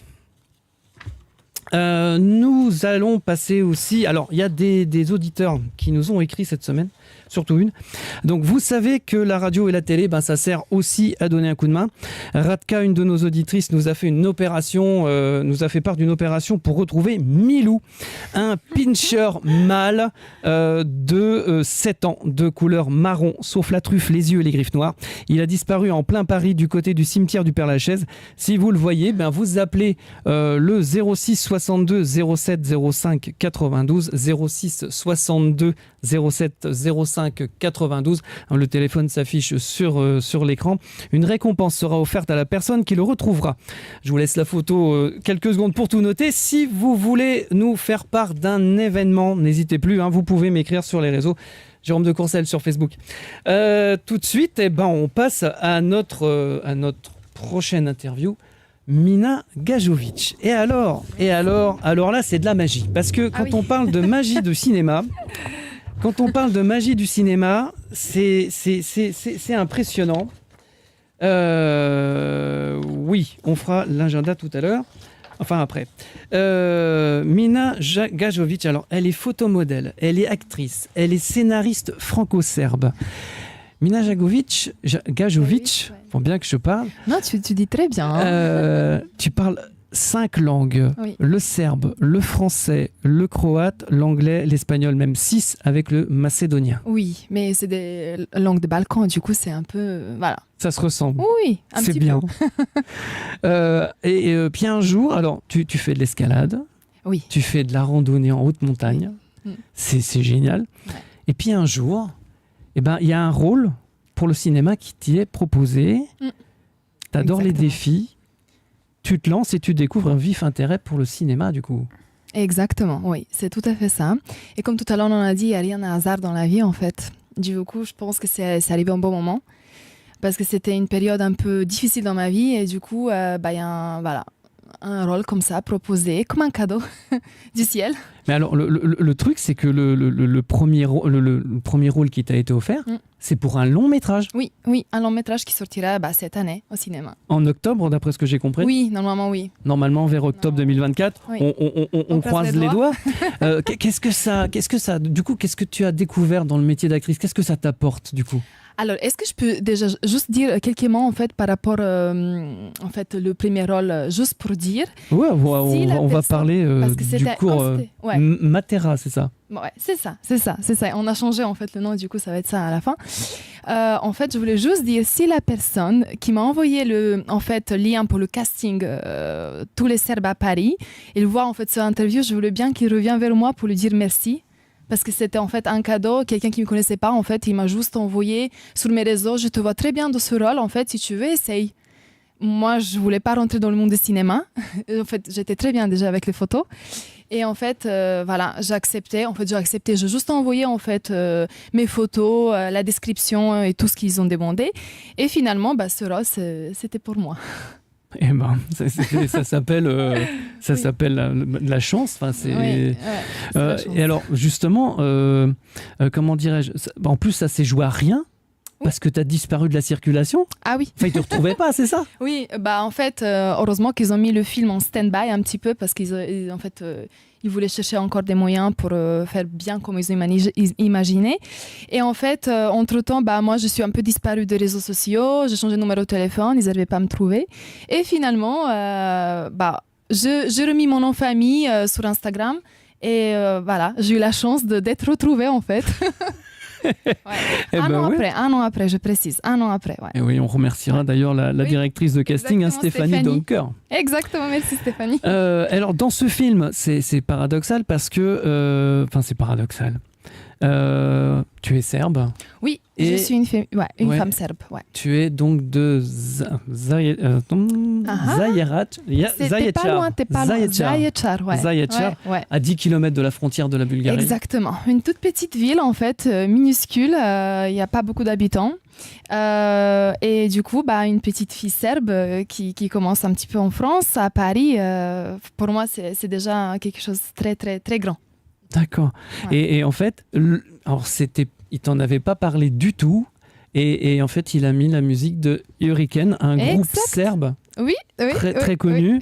Nous allons passer aussi... Alors, il y a des auditeurs qui nous ont écrit cette semaine, surtout une. Donc, vous savez que la radio et la télé, ça sert aussi à donner un coup de main. Radka, une de nos auditrices, nous a fait nous a fait part d'une opération pour retrouver Milou, un pinscher mâle de 7 ans, de couleur marron, sauf la truffe, les yeux et les griffes noires. Il a disparu en plein Paris, du côté du cimetière du Père-Lachaise. Si vous le voyez, vous appelez le 06 62 07 05 92, 06 62 07 05 35 92. Le téléphone s'affiche sur l'écran. Une récompense sera offerte à la personne qui le retrouvera. Je vous laisse la photo quelques secondes pour tout noter. Si vous voulez nous faire part d'un événement, n'hésitez plus, vous pouvez m'écrire sur les réseaux. Jérôme de Courcelles sur Facebook. Tout de suite, on passe à notre prochaine interview. Mina Gajovic. Et alors là, c'est de la magie. Parce que quand on parle de magie de cinéma, c'est impressionnant. Oui, on fera l'agenda tout à l'heure. Enfin, après. Mina Gajovic, alors, elle est photomodèle, elle est actrice, elle est scénariste franco-serbe. Mina Gajovic, faut bien que je parle. Non, tu dis très bien. Tu parles 5 langues. Oui. Le serbe, le français, le croate, l'anglais, l'espagnol, même 6 avec le macédonien. Oui, mais c'est des langues des Balkans, du coup, c'est un peu... voilà. Ça se ressemble. Oui, un c'est petit bien. peu. Puis un jour, alors, tu fais de l'escalade. Oui. Tu fais de la randonnée en haute montagne. Oui. C'est génial. Ouais. Et puis un jour... il y a un rôle pour le cinéma qui t'y est proposé. T'adores les Exactement. défis. Tu te lances et tu découvres un vif intérêt pour le cinéma, du coup. Exactement, oui, c'est tout à fait ça. Et comme tout à l'heure, on a dit, il n'y a rien à hasard dans la vie, en fait. Du coup, je pense que c'est arrivé au bon moment. Parce que c'était une période un peu difficile dans ma vie. Et du coup, il y a un rôle comme ça, proposé, comme un cadeau du ciel. Mais alors, le truc, c'est que le premier rôle qui t'a été offert, c'est pour un long métrage. Oui, un long métrage qui sortira cette année au cinéma. En octobre, d'après ce que j'ai compris. Oui, normalement, oui. Normalement, vers octobre 2024. Oui. On croise les doigts. Qu'est-ce que ça, du coup, qu'est-ce que tu as découvert dans le métier d'actrice? Qu'est-ce que ça t'apporte, du coup? Alors, est-ce que je peux déjà juste dire quelques mots en fait par rapport le premier rôle, juste pour dire. Ouais, Si on va parler parce que du c'était cours ouais. Matera, c'est ça? Ouais, c'est ça. On a changé en fait le nom, du coup ça va être ça à la fin. En fait, je voulais juste dire, si la personne qui m'a envoyé le lien pour le casting Tous les Serbes à Paris, il voit en fait cette interview, je voulais bien qu'il revienne vers moi pour lui dire merci. Parce que c'était en fait un cadeau, quelqu'un qui ne me connaissait pas, en fait, il m'a juste envoyé sur mes réseaux, je te vois très bien dans ce rôle, en fait, si tu veux, essaye. Moi, je ne voulais pas rentrer dans le monde du cinéma. En fait, j'étais très bien déjà avec les photos. Et en fait, j'ai accepté. J'ai juste envoyé en fait mes photos, la description et tout ce qu'ils ont demandé. Et finalement, ce rôle, c'était pour moi. Eh ben, ça s'appelle la chance. Enfin, c'est. Oui, la chance. Et alors, justement, comment dirais-je? En plus, ça s'est joué à rien. Parce que tu as disparu de la circulation? Ah oui. Enfin, ils te retrouvaient pas, c'est ça? Oui, en fait, heureusement qu'ils ont mis le film en stand-by un petit peu parce qu'ils voulaient chercher encore des moyens pour faire bien comme ils ont imaginé. Et en fait, entre-temps, moi, je suis un peu disparue des réseaux sociaux, j'ai changé de numéro de téléphone, ils n'arrivaient pas à me trouver. Et finalement, j'ai remis mon nom de famille sur Instagram et j'ai eu la chance d'être retrouvée en fait. Ouais. Un an après, je précise. Un an après, ouais. Et oui, on remerciera d'ailleurs la directrice de casting, Stéphanie Donker. Exactement, merci Stéphanie. Alors, dans ce film, c'est paradoxal parce que... c'est paradoxal. Tu es serbe. Oui, je suis une femme serbe. Ouais. Tu es donc de Zaječar. T'es pas loin. Zaječar, ouais. Zaječar, à 10 km de la frontière de la Bulgarie. Exactement. Une toute petite ville, en fait, minuscule. Il n'y a pas beaucoup d'habitants. Et du coup, une petite fille serbe qui commence un petit peu en France, à Paris, pour moi, c'est déjà quelque chose de très, très, très grand. D'accord. Ouais. Et en fait, il t'en avait pas parlé du tout. Et en fait, il a mis la musique de Hurricane, un groupe serbe. Oui, très connu.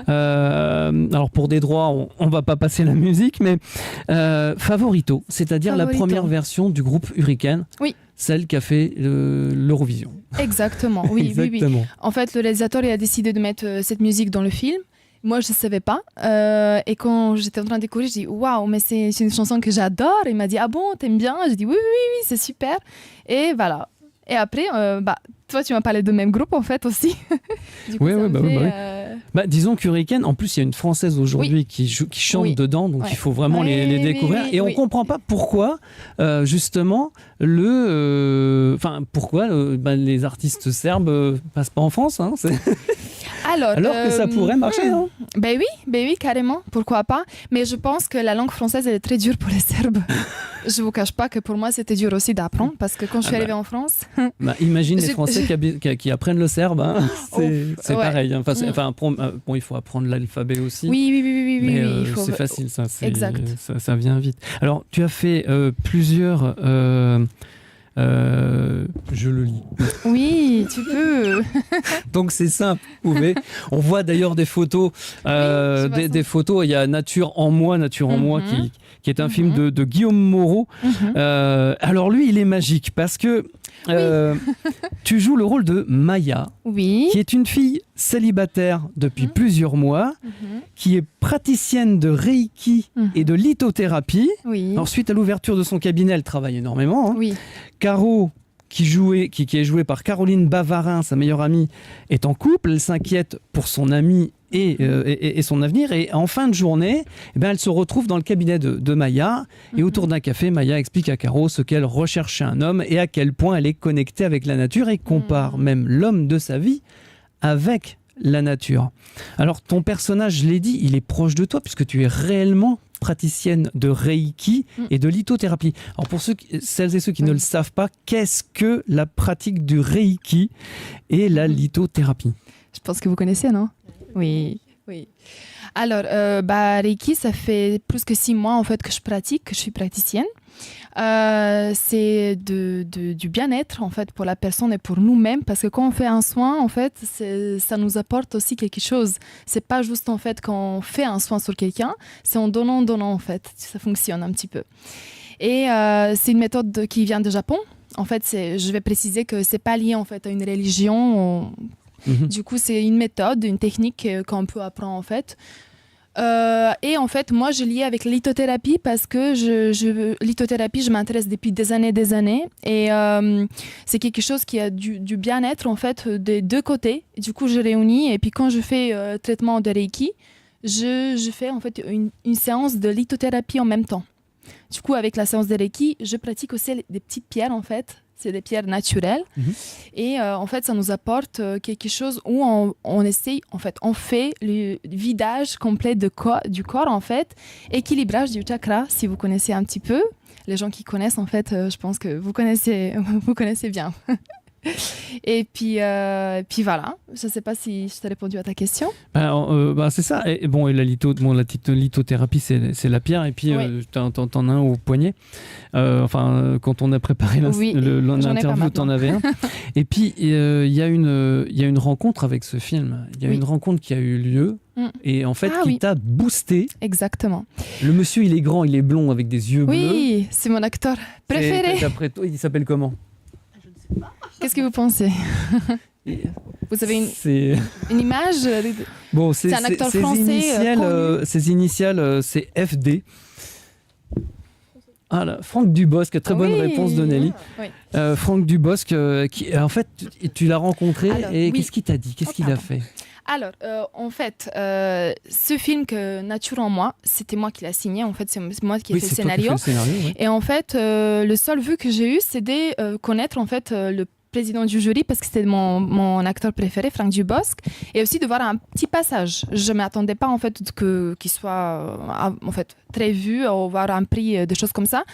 Oui. Alors pour des droits, on va pas passer la musique, mais Favorito, c'est-à-dire la première version du groupe Hurricane. Oui. Celle qui a fait l'Eurovision. Exactement. Oui, Exactement. Oui. En fait, le réalisateur a décidé de mettre cette musique dans le film. Moi, je ne savais pas. Et quand j'étais en train de découvrir, j'ai dit « Waouh, mais c'est une chanson que j'adore !» Il m'a dit « Ah bon, t'aimes bien ?» J'ai dit « Oui, c'est super. » Et voilà. Et après, toi, tu m'as parlé de même groupe en fait aussi. Du coup, Ouais, ça ouais, me bah fait, ouais. Disons qu'Hurricane, en plus, il y a une Française aujourd'hui qui chante Oui. dedans, donc Ouais. il faut vraiment les Oui, découvrir. oui, Et on oui. comprend pas pourquoi, justement, pourquoi les artistes serbes passent pas en France. Hein, alors que ça pourrait marcher. Hein. Ben oui, carrément, pourquoi pas. Mais je pense que la langue française, elle est très dure pour les Serbes. Je vous cache pas que pour moi, c'était dur aussi d'apprendre parce que quand je suis arrivée en France, Imagine les Je- Français qui apprennent le serbe. Hein. C'est ouais. pareil. Hein. Bon, il faut apprendre l'alphabet aussi. oui, Mais il faut. c'est facile, ça. Exact. Ça vient vite. Alors, tu as fait plusieurs. Je le lis. Oui, tu peux. Donc c'est simple. Vous pouvez. On voit d'ailleurs des photos. je vois ça. Des photos. Il y a Nature en moi qui est un film de Guillaume Moreau. Alors lui, il est magique parce que tu joues le rôle de Maya, Oui. qui est une fille célibataire depuis plusieurs mois, qui est praticienne de Reiki et de lithothérapie. Oui. Alors, suite à l'ouverture de son cabinet, elle travaille énormément. Hein. Oui. Caro, qui est jouée par Caroline Bavarin, sa meilleure amie, est en couple. Elle s'inquiète pour son amie et son avenir. Et en fin de journée, elle se retrouve dans le cabinet de Maya. Et autour d'un café, Maya explique à Caro ce qu'elle recherche chez un homme et à quel point elle est connectée avec la nature et compare même l'homme de sa vie avec la nature. Alors, ton personnage, je l'ai dit, il est proche de toi puisque tu es réellement praticienne de Reiki et de lithothérapie. Alors pour celles et ceux qui ne le savent pas, qu'est-ce que la pratique du Reiki et la lithothérapie? Je pense que vous connaissez, non? Oui. Alors, Reiki, ça fait plus que 6 mois en fait que je pratique, que je suis praticienne. C'est du bien-être en fait pour la personne et pour nous-mêmes, parce que quand on fait un soin, en fait, ça nous apporte aussi quelque chose. C'est pas juste en fait quand on fait un soin sur quelqu'un, c'est en donnant en fait, ça fonctionne un petit peu. Et c'est une méthode qui vient du Japon. En fait, je vais préciser que c'est pas lié en fait à une religion. Du coup, c'est une méthode, une technique qu'on peut apprendre en fait. Et en fait, moi, je liais avec lithothérapie parce que lithothérapie, je m'intéresse depuis des années. Et c'est quelque chose qui a du bien-être en fait des deux côtés. Et du coup, je réunis. Et puis, quand je fais traitement de Reiki, je fais en fait une séance de lithothérapie en même temps. Du coup, avec la séance de Reiki, je pratique aussi des petites pierres en fait. C'est des pierres naturelles. Et en fait, ça nous apporte quelque chose où on essaye, en fait, on fait le vidage complet du corps, en fait, équilibrage du chakra, si vous connaissez un petit peu. Les gens qui connaissent, en fait, je pense que vous connaissez bien. Et puis voilà, je ne sais pas si je t'ai répondu à ta question. C'est ça. Et la lithothérapie, c'est la pierre. Et puis, t'en as un au poignet. Quand on a préparé l'interview, t'en avais un. Et puis, il y a une rencontre avec ce film. Il y a une rencontre qui a eu lieu. Et en fait, t'a boosté. Exactement. Le monsieur, il est grand, il est blond avec des yeux bleus. Oui, c'est mon acteur préféré. D'après toi, il s'appelle comment? Qu'est-ce que vous pensez? Vous avez une image? Bon, c'est un acteur français. Ses initiales, c'est FD. Ah là, Franck Dubosc, très bonne réponse de Nelly. Franck Dubosc, qui, en fait, tu l'as rencontré. Et qu'est-ce qu'il t'a dit? Qu'est-ce qu'il a fait? Alors, en fait, ce film que Nature en moi, c'était moi qui l'ai signé. En fait, c'est moi qui ai fait le scénario. Et en fait, le seul vue que j'ai eu, c'est de connaître en fait le président du jury, parce que c'était mon acteur préféré, Franck Dubosc, et aussi de voir un petit passage. Je ne m'attendais pas en fait qu'il soit en fait très vu, ou voir un prix, des choses comme ça.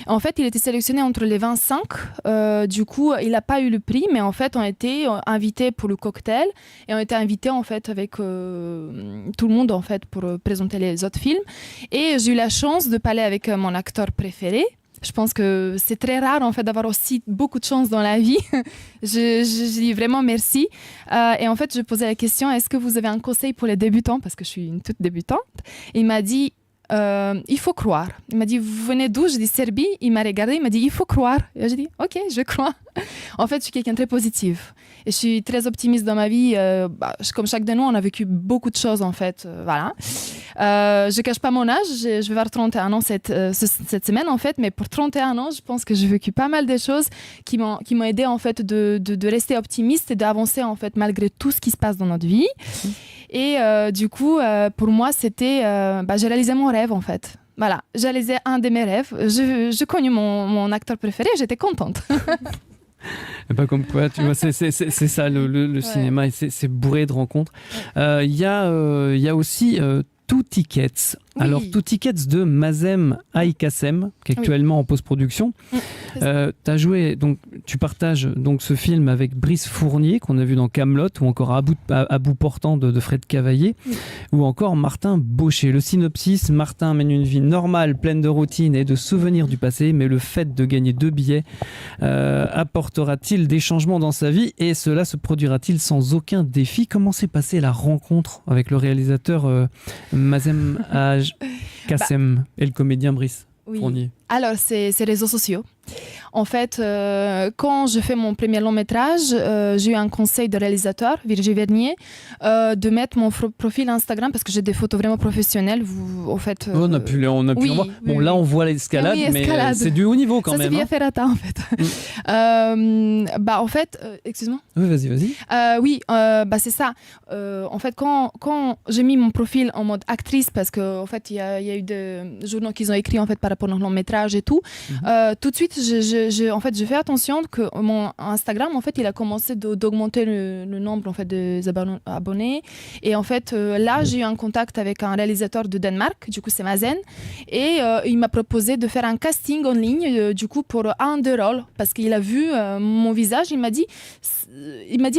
En fait, il était sélectionné entre les 25. Du coup, il n'a pas eu le prix, mais en fait, on a été invités pour le cocktail et on a été invités en fait avec tout le monde en fait pour présenter les autres films. Et j'ai eu la chance de parler avec mon acteur préféré. Je pense que c'est très rare en fait d'avoir aussi beaucoup de chance dans la vie. je dis vraiment merci. Et en fait, je posais la question, est-ce que vous avez un conseil pour les débutants? Parce que je suis une toute débutante. Et il m'a dit, il faut croire. Il m'a dit, vous venez d'où? J'ai dit Serbie. Il m'a regardé, il m'a dit, il faut croire. Et j'ai dit, ok, je crois. En fait, je suis quelqu'un de très positif. Et je suis très optimiste dans ma vie. Comme chaque de nous, on a vécu beaucoup de choses en fait. Voilà. Je cache pas mon âge, je vais avoir 31 ans cette semaine en fait, mais pour 31 ans, je pense que j'ai vécu pas mal de choses qui m'ont aidé en fait de rester optimiste et d'avancer en fait malgré tout ce qui se passe dans notre vie. Et du coup, pour moi, c'était, j'ai réalisé mon rêve en fait. Voilà, j'ai réalisé un de mes rêves. Je connais mon acteur préféré, j'étais contente. Et pas comme quoi, tu vois, c'est ça le cinéma, et c'est bourré de rencontres. Il y a aussi Two Tickets. Oui. Alors, Two Tickets de Mazem Aïkassem, qui est actuellement en post-production. Donc, tu partages donc ce film avec Brice Fournier, qu'on a vu dans Kaamelott, ou encore À bout portant de Fred Cavaillé, ou encore Martin Baucher. Le synopsis: Martin mène une vie normale, pleine de routine et de souvenirs du passé, mais le fait de gagner 2 billets apportera-t-il des changements dans sa vie, et cela se produira-t-il sans aucun défi? Comment s'est passée la rencontre avec le réalisateur Mazem Aïkassem et le comédien Brice Fournier? Alors, c'est réseaux sociaux. En fait, quand je fais mon premier long métrage, j'ai eu un conseil de réalisateur, Virginie Vernier, de mettre mon profil Instagram parce que j'ai des photos vraiment professionnelles. On a pu en voir. Bon, là, on voit l'escalade, mais c'est du haut niveau quand même. Ça, c'est via Ferrata, en fait. En fait, excuse-moi. Oui, vas-y. C'est ça. En fait, quand j'ai mis mon profil en mode actrice, parce qu'en fait, il y a eu des journaux qui ont écrit en fait, par rapport au long métrage et tout, tout de suite, j'ai fait attention que mon Instagram, en fait, il a commencé d'augmenter le nombre en fait, des abonnés. Et en fait, là, j'ai eu un contact avec un réalisateur de Danemark, du coup, c'est Mazen. Et il m'a proposé de faire un casting en ligne, du coup, pour un des rôles. Parce qu'il a vu mon visage, il m'a dit,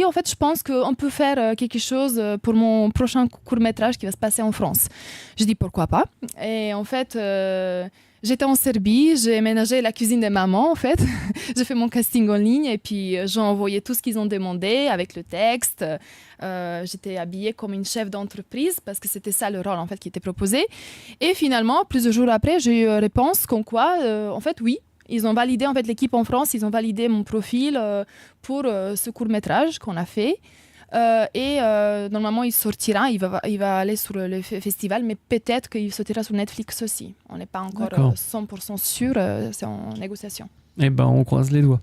en fait, je pense qu'on peut faire quelque chose pour mon prochain court-métrage qui va se passer en France. Je dis, pourquoi pas? Et en fait... j'étais en Serbie, j'ai aménagé la cuisine de maman en fait. J'ai fait mon casting en ligne et puis j'ai envoyé tout ce qu'ils ont demandé avec le texte. J'étais habillée comme une chef d'entreprise parce que c'était ça le rôle en fait qui était proposé. Et finalement, plusieurs jours après, j'ai eu une réponse comme quoi, en fait, oui. Ils ont validé en fait l'équipe en France, ils ont validé mon profil pour ce court-métrage qu'on a fait. Normalement il sortira, il va aller sur le festival, mais peut-être qu'il sortira sur Netflix aussi. On n'est pas encore 100% sûr, c'est en négociation. Eh ben, on croise les doigts.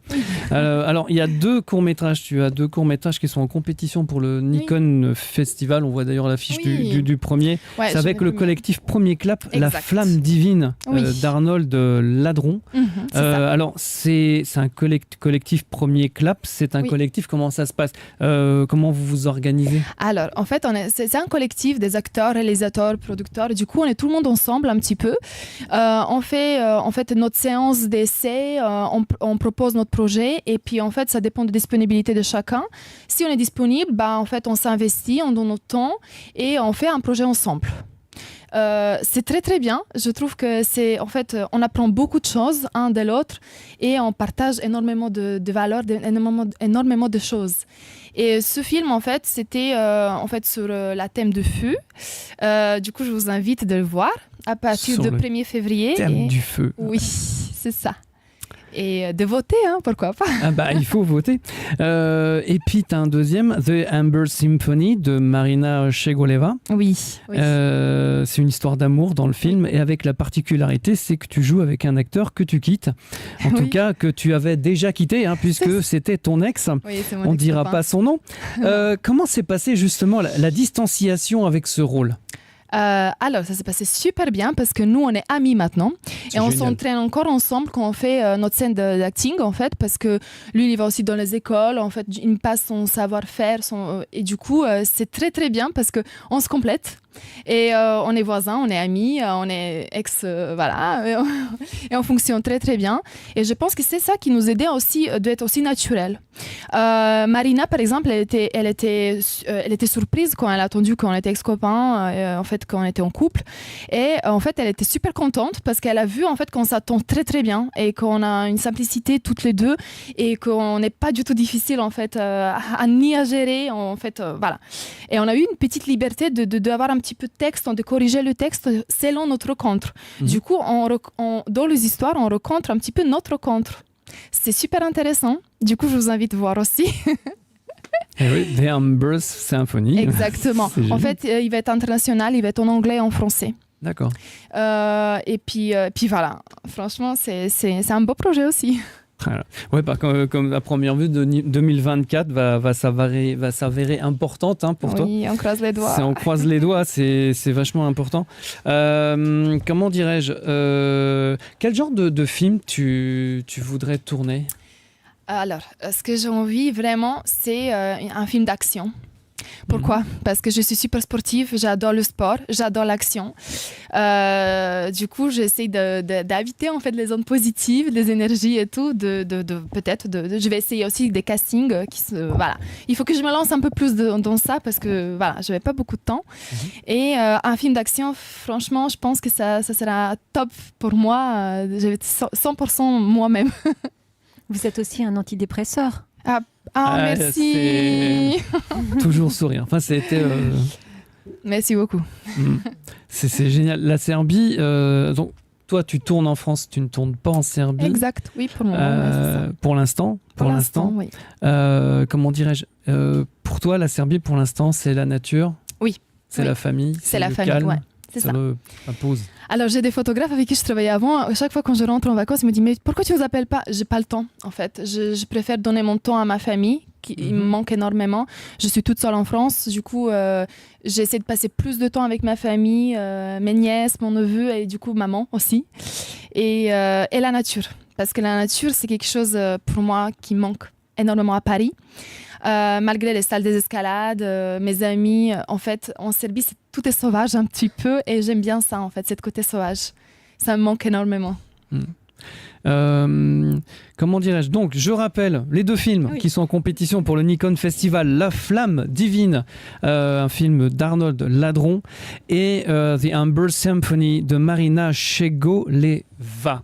Alors, il y a 2 courts-métrages. Tu as 2 courts-métrages qui sont en compétition pour le Nikon Festival. On voit d'ailleurs l'affiche du premier. Ouais, c'est avec le collectif Premier Clap, exact. La Flamme Divine d'Arnold Ladron. Alors, c'est un collectif Premier Clap. C'est un collectif. Comment ça se passe? Comment vous vous organisez? Alors, en fait, c'est un collectif des acteurs, réalisateurs, producteurs. Du coup, on est tout le monde ensemble un petit peu. On fait en fait notre séance d'essai. On propose notre projet et puis en fait ça dépend de la disponibilité de chacun. Si on est disponible, en fait on s'investit, on donne notre temps et on fait un projet ensemble. C'est très très bien. Je trouve que c'est en fait on apprend beaucoup de choses un de l'autre et on partage énormément de valeurs, énormément de choses. Et ce film en fait c'était en fait sur la thème de feu. Du coup je vous invite de le voir à partir du 1er février. Thème du feu. Oui, c'est ça. Et de voter, pourquoi pas. Il faut voter. Et puis, tu as un deuxième, The Amber Symphony de Marina Shegoleva. Oui. C'est une histoire d'amour dans le film et avec la particularité, c'est que tu joues avec un acteur que tu quittes. En tout cas, que tu avais déjà quitté, puisque c'était ton ex. Oui, c'est mon On ne dira pas son nom. Comment s'est passée justement la distanciation avec ce rôle? Alors, ça s'est passé super bien parce que nous, on est amis maintenant et on s'entraîne encore ensemble quand on fait notre scène d'acting en fait parce que lui, il va aussi dans les écoles, en fait, il me passe son savoir-faire et du coup, c'est très très bien parce qu'on se complète. Et on est voisins, on est amis, on est ex, voilà, et on fonctionne très très bien. Et je pense que c'est ça qui nous aidait aussi d'être aussi naturel. Marina, par exemple, elle était surprise quand elle a entendu qu'on était ex-copains, en fait, quand on était en couple. Et en fait, elle était super contente parce qu'elle a vu en fait qu'on s'attend très très bien et qu'on a une simplicité toutes les deux et qu'on n'est pas du tout difficile en fait ni à gérer en fait, voilà. Et on a eu une petite liberté d'avoir un petit peu de texte, de corriger le texte selon notre rencontre. Du coup, dans les histoires, on rencontre un petit peu notre rencontre. C'est super intéressant. Du coup, je vous invite à voir aussi. Eh oui, The Amber Symphony. Exactement. C'est En génial. fait, il va être international, il va être en anglais et en français. D'accord. Et puis voilà, franchement, c'est un beau projet aussi. Voilà. Ouais, comme à première vue, 2024 va s'avérer importante pour toi. Oui, on croise les doigts. On croise les doigts, c'est vachement important. Comment dirais-je quel genre de film tu voudrais tourner? Alors, ce que j'ai envie vraiment, c'est un film d'action. Pourquoi? Parce que je suis super sportive, j'adore le sport, j'adore l'action. Du coup, j'essaie d'inviter en fait les ondes positives, les énergies et tout. Je vais essayer aussi des castings voilà. Il faut que je me lance un peu plus dans ça parce que voilà, je n'avais pas beaucoup de temps. Et un film d'action, franchement, je pense que ça sera top pour moi. Je vais être 100% moi-même. Vous êtes aussi un antidépresseur. Merci. Toujours sourire. Enfin, c'était. Merci beaucoup. C'est génial. La Serbie. Donc, toi, tu tournes en France, tu ne tournes pas en Serbie. Exact. Oui, pour le moment. C'est ça. Pour l'instant. Pour l'instant, oui. Comment dirais-je pour toi, la Serbie, pour l'instant, c'est la nature. Oui. C'est Oui. la famille. C'est la le famille, calme. ouais. C'est ça. Impose. Alors, j'ai des photographes avec qui je travaillais avant. À chaque fois quand je rentre en vacances, ils me disent « Mais pourquoi tu ne nous appelles pas ?» J'ai pas le temps, en fait. Je préfère donner mon temps à ma famille, il me manque énormément. Je suis toute seule en France. Du coup, j'essaie de passer plus de temps avec ma famille, mes nièces, mon neveu et du coup, maman aussi. Et la nature. Parce que la nature, c'est quelque chose, pour moi, qui manque énormément à Paris. Malgré les salles des escalades, mes amis, en fait, en Serbie, tout est sauvage un petit peu et j'aime bien ça, en fait, ce côté sauvage. Ça me manque énormément. Comment dirais-je? Donc, je rappelle les deux films qui sont en compétition pour le Nikon Festival, La Flamme Divine, un film d'Arnold Ladron, et The Amber Symphony de Marina Shegoleva.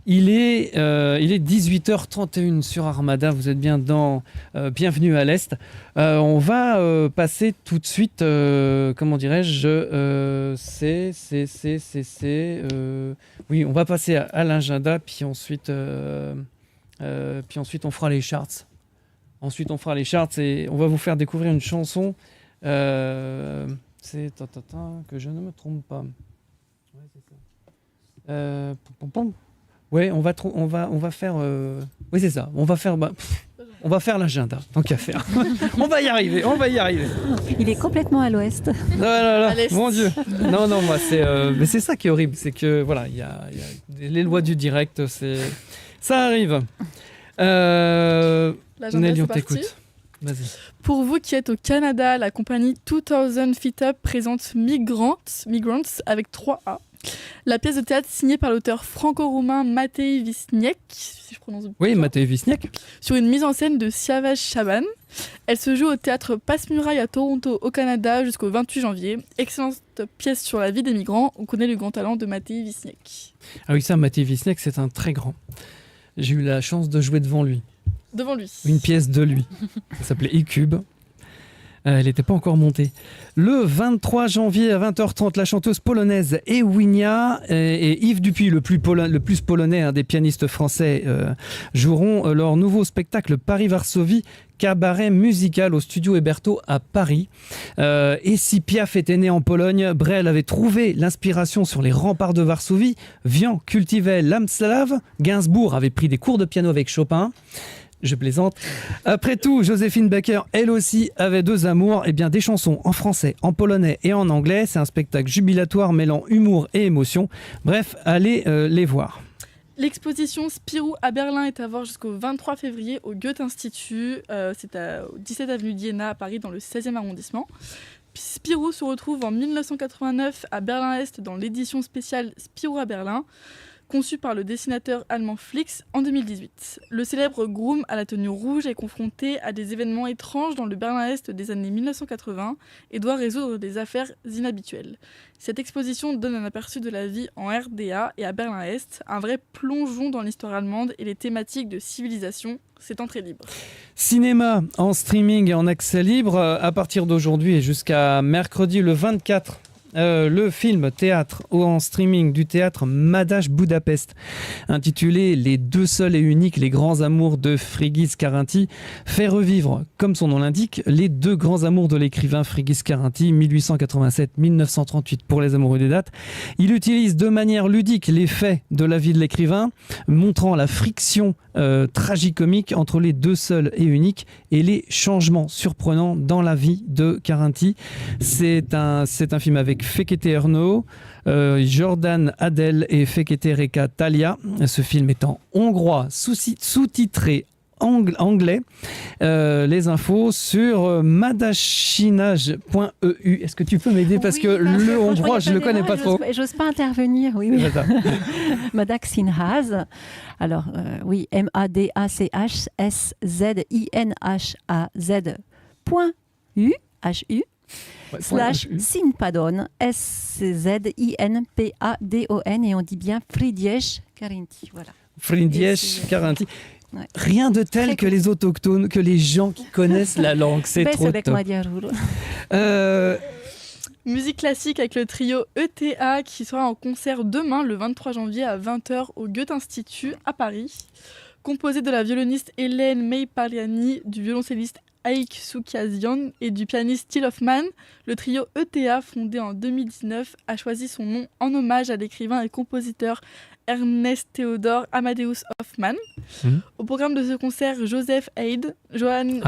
Il est 18h31 sur Armada, vous êtes bien dans Bienvenue à l'Est. On va passer tout de suite, comment dirais-je, oui, on va passer à l'agenda, puis ensuite on fera les charts. Ensuite on fera les charts et on va vous faire découvrir une chanson, c'est que je ne me trompe pas. Ouais, c'est ça. Ouais, on va faire. Oui, c'est ça. On va faire l'agenda. Tant qu'à faire. On va y arriver. Il est complètement à l'ouest. Là, mon Dieu. Non, moi mais c'est ça qui est horrible, c'est que voilà, il y a les lois du direct, ça arrive. Nelly, on t'écoute. Vas-y. Pour vous qui êtes au Canada, la compagnie 2000 Feet Up présente Migrants avec 3 A. La pièce de théâtre signée par l'auteur franco-roumain Matei Visniec, si je prononce bien. Oui, Matei Visniec. Sur une mise en scène de Siavash Chaban. Elle se joue au théâtre Passe-Muraille à Toronto, au Canada, jusqu'au 28 janvier. Excellente pièce sur la vie des migrants. On connaît le grand talent de Matei Visniec. Ah oui, ça, Matei Visniec, c'est un très grand. J'ai eu la chance de jouer devant lui. Devant lui. Une pièce de lui. Ça s'appelait E-Cube. Elle n'était pas encore montée. Le 23 janvier à 20h30, la chanteuse polonaise Ewinia et Yves Dupuis, le plus polonais des pianistes français, joueront leur nouveau spectacle Paris-Varsovie, cabaret musical au studio Héberto à Paris. Et si Piaf était né en Pologne, Brel avait trouvé l'inspiration sur les remparts de Varsovie, Vian cultivait l'âme slave, Gainsbourg avait pris des cours de piano avec Chopin. Je plaisante. Après tout, Joséphine Baker, elle aussi, avait 2 amours. Eh bien, des chansons en français, en polonais et en anglais. C'est un spectacle jubilatoire mêlant humour et émotion. Bref, allez les voir. L'exposition Spirou à Berlin est à voir jusqu'au 23 février au Goethe-Institut. C'est au 17 avenue d'Iéna à Paris, dans le 16e arrondissement. Spirou se retrouve en 1989 à Berlin-Est dans l'édition spéciale Spirou à Berlin, conçu par le dessinateur allemand Flix en 2018. Le célèbre groom à la tenue rouge est confronté à des événements étranges dans le Berlin-Est des années 1980 et doit résoudre des affaires inhabituelles. Cette exposition donne un aperçu de la vie en RDA et à Berlin-Est, un vrai plongeon dans l'histoire allemande et les thématiques de civilisation. C'est entrée libre. Cinéma en streaming et en accès libre à partir d'aujourd'hui et jusqu'à mercredi le 24 le film théâtre ou en streaming du théâtre Madách Budapest, intitulé Les deux seuls et uniques, les grands amours de Frigyes Karinthy, fait revivre, comme son nom l'indique, les deux grands amours de l'écrivain Frigyes Karinthy, 1887-1938 pour les amoureux des dates. Il utilise de manière ludique les faits de la vie de l'écrivain, montrant la friction tragicomique entre les deux seuls et uniques et les changements surprenants dans la vie de Karinthy. C'est un film avec Fekete Erno, Jordan Adel et Fekete Reka Talia. Ce film est en hongrois, sous-titré anglais. Les infos sur madachinage.eu. Est-ce que tu peux m'aider parce que le hongrois, je ne le connais pas trop. J'ose pas intervenir, oui. Madachinhaz. Alors, oui, MADACHSZINHAZ.u, HU. / Sinpadon, SZINPADON, et on dit bien Frigyes Karinthy. Voilà. Frigyes Karinthy. Ouais. Rien de tel que les autochtones, que les gens qui connaissent la langue. C'est trop top. Musique classique avec le trio ETA qui sera en concert demain, le 23 janvier à 20h au Goethe-Institut à Paris. Composé de la violoniste Hélène Meipariani, du violoncelliste Aik Soukiasian et du pianiste Till Hoffman, le trio ETA, fondé en 2019, a choisi son nom en hommage à l'écrivain et compositeur Ernest Theodor Amadeus Hoffmann. Au programme de ce concert, Joseph Haydn, Johann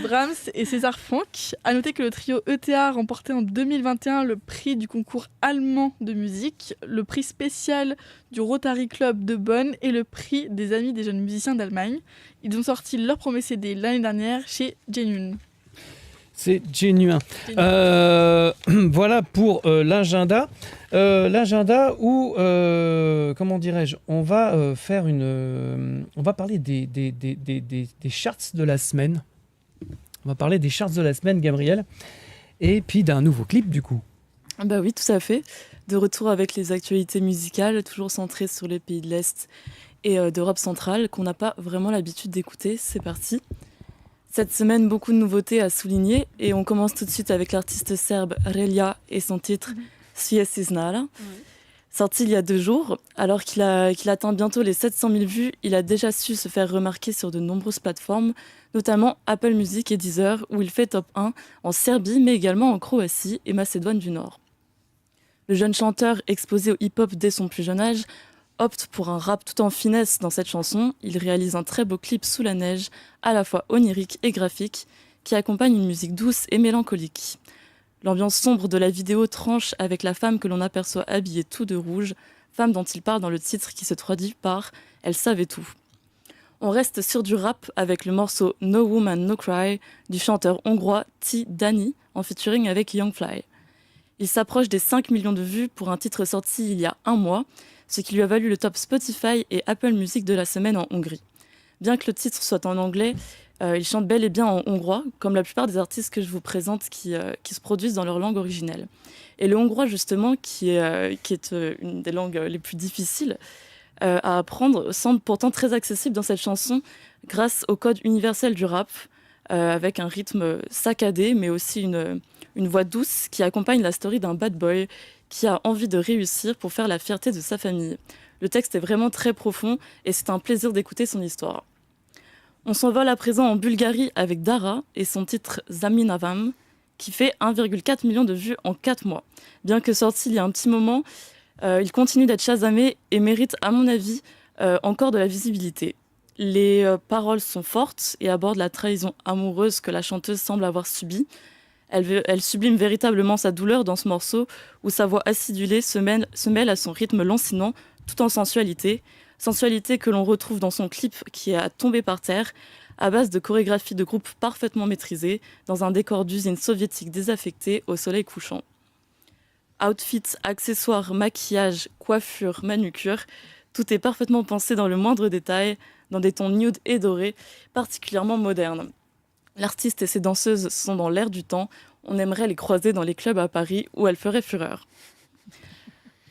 Brahms et César Franck. A noter que le trio ETA a remporté en 2021 le prix du concours allemand de musique, le prix spécial du Rotary Club de Bonn et le prix des Amis des jeunes musiciens d'Allemagne. Ils ont sorti leur premier CD l'année dernière chez Genuine. C'est genuin. Voilà pour l'agenda. L'agenda où, comment dirais-je, on va on va parler des charts de la semaine. On va parler des charts de la semaine, Gabriel. Et puis d'un nouveau clip, du coup. Bah oui, tout à fait. De retour avec les actualités musicales, toujours centrées sur les pays de l'Est et d'Europe centrale, qu'on n'a pas vraiment l'habitude d'écouter. C'est parti. Cette semaine, beaucoup de nouveautés à souligner et on commence tout de suite avec l'artiste serbe Relja et son titre Svjesni Znala. Sorti il y a 2 jours, alors qu'il atteint bientôt les 700 000 vues, il a déjà su se faire remarquer sur de nombreuses plateformes, notamment Apple Music et Deezer, où il fait top 1 en Serbie, mais également en Croatie et Macédoine du Nord. Le jeune chanteur, exposé au hip-hop dès son plus jeune âge, opte pour un rap tout en finesse dans cette chanson. Il réalise un très beau clip sous la neige, à la fois onirique et graphique, qui accompagne une musique douce et mélancolique. L'ambiance sombre de la vidéo tranche avec la femme que l'on aperçoit habillée tout de rouge, femme dont il parle dans le titre qui se traduit par « Elle savait tout ». On reste sur du rap avec le morceau No Woman No Cry du chanteur hongrois T. Dani en featuring avec Young Fly. Il s'approche des 5 millions de vues pour un titre sorti il y a 1 mois, ce qui lui a valu le top Spotify et Apple Music de la semaine en Hongrie. Bien que le titre soit en anglais, il chante bel et bien en hongrois, comme la plupart des artistes que je vous présente qui se produisent dans leur langue originelle. Et le hongrois, justement, qui est une des langues les plus difficiles à apprendre, semble pourtant très accessible dans cette chanson grâce au code universel du rap, avec un rythme saccadé, mais aussi une voix douce qui accompagne la story d'un bad boy qui a envie de réussir pour faire la fierté de sa famille. Le texte est vraiment très profond et c'est un plaisir d'écouter son histoire. On s'envole à présent en Bulgarie avec Dara et son titre Zaminavam, qui fait 1,4 million de vues en 4 mois. Bien que sorti il y a un petit moment, il continue d'être chasamé et mérite, à mon avis, encore de la visibilité. Les paroles sont fortes et abordent la trahison amoureuse que la chanteuse semble avoir subie. Elle sublime véritablement sa douleur dans ce morceau où sa voix acidulée se mêle à son rythme lancinant tout en sensualité. Sensualité que l'on retrouve dans son clip qui est à tomber par terre à base de chorégraphies de groupe parfaitement maîtrisées dans un décor d'usine soviétique désaffecté au soleil couchant. Outfits, accessoires, maquillage, coiffure, manucure, tout est parfaitement pensé dans le moindre détail, dans des tons nude et dorés, particulièrement modernes. L'artiste et ses danseuses sont dans l'air du temps. On aimerait les croiser dans les clubs à Paris où elles feraient fureur.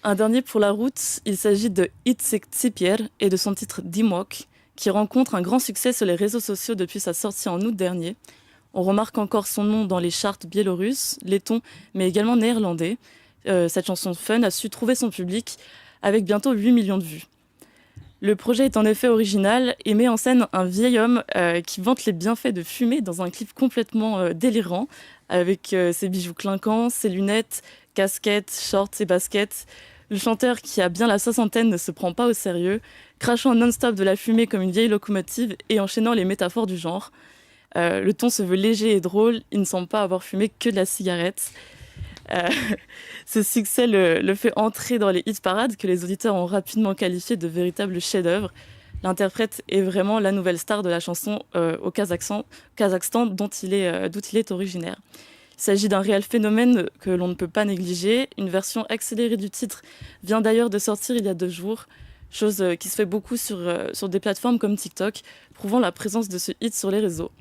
Un dernier pour la route, il s'agit de Itzek Tsipier et de son titre Dimok, qui rencontre un grand succès sur les réseaux sociaux depuis sa sortie en août dernier. On remarque encore son nom dans les charts biélorusses, lettons, mais également néerlandais. Cette chanson fun a su trouver son public avec bientôt 8 millions de vues. Le projet est en effet original et met en scène un vieil homme qui vante les bienfaits de fumer dans un clip complètement délirant, avec ses bijoux clinquants, ses lunettes, casquettes, shorts et baskets. Le chanteur, qui a bien la soixantaine, ne se prend pas au sérieux, crachant non-stop de la fumée comme une vieille locomotive et enchaînant les métaphores du genre. Le ton se veut léger et drôle, il ne semble pas avoir fumé que de la cigarette. Ce succès le fait entrer dans les hit parades que les auditeurs ont rapidement qualifié de véritables chefs-d'œuvre. L'interprète est vraiment la nouvelle star de la chanson au Kazakhstan dont il est originaire. Il s'agit d'un réel phénomène que l'on ne peut pas négliger. Une version accélérée du titre vient d'ailleurs de sortir il y a 2 jours, chose qui se fait beaucoup sur des plateformes comme TikTok, prouvant la présence de ce hit sur les réseaux.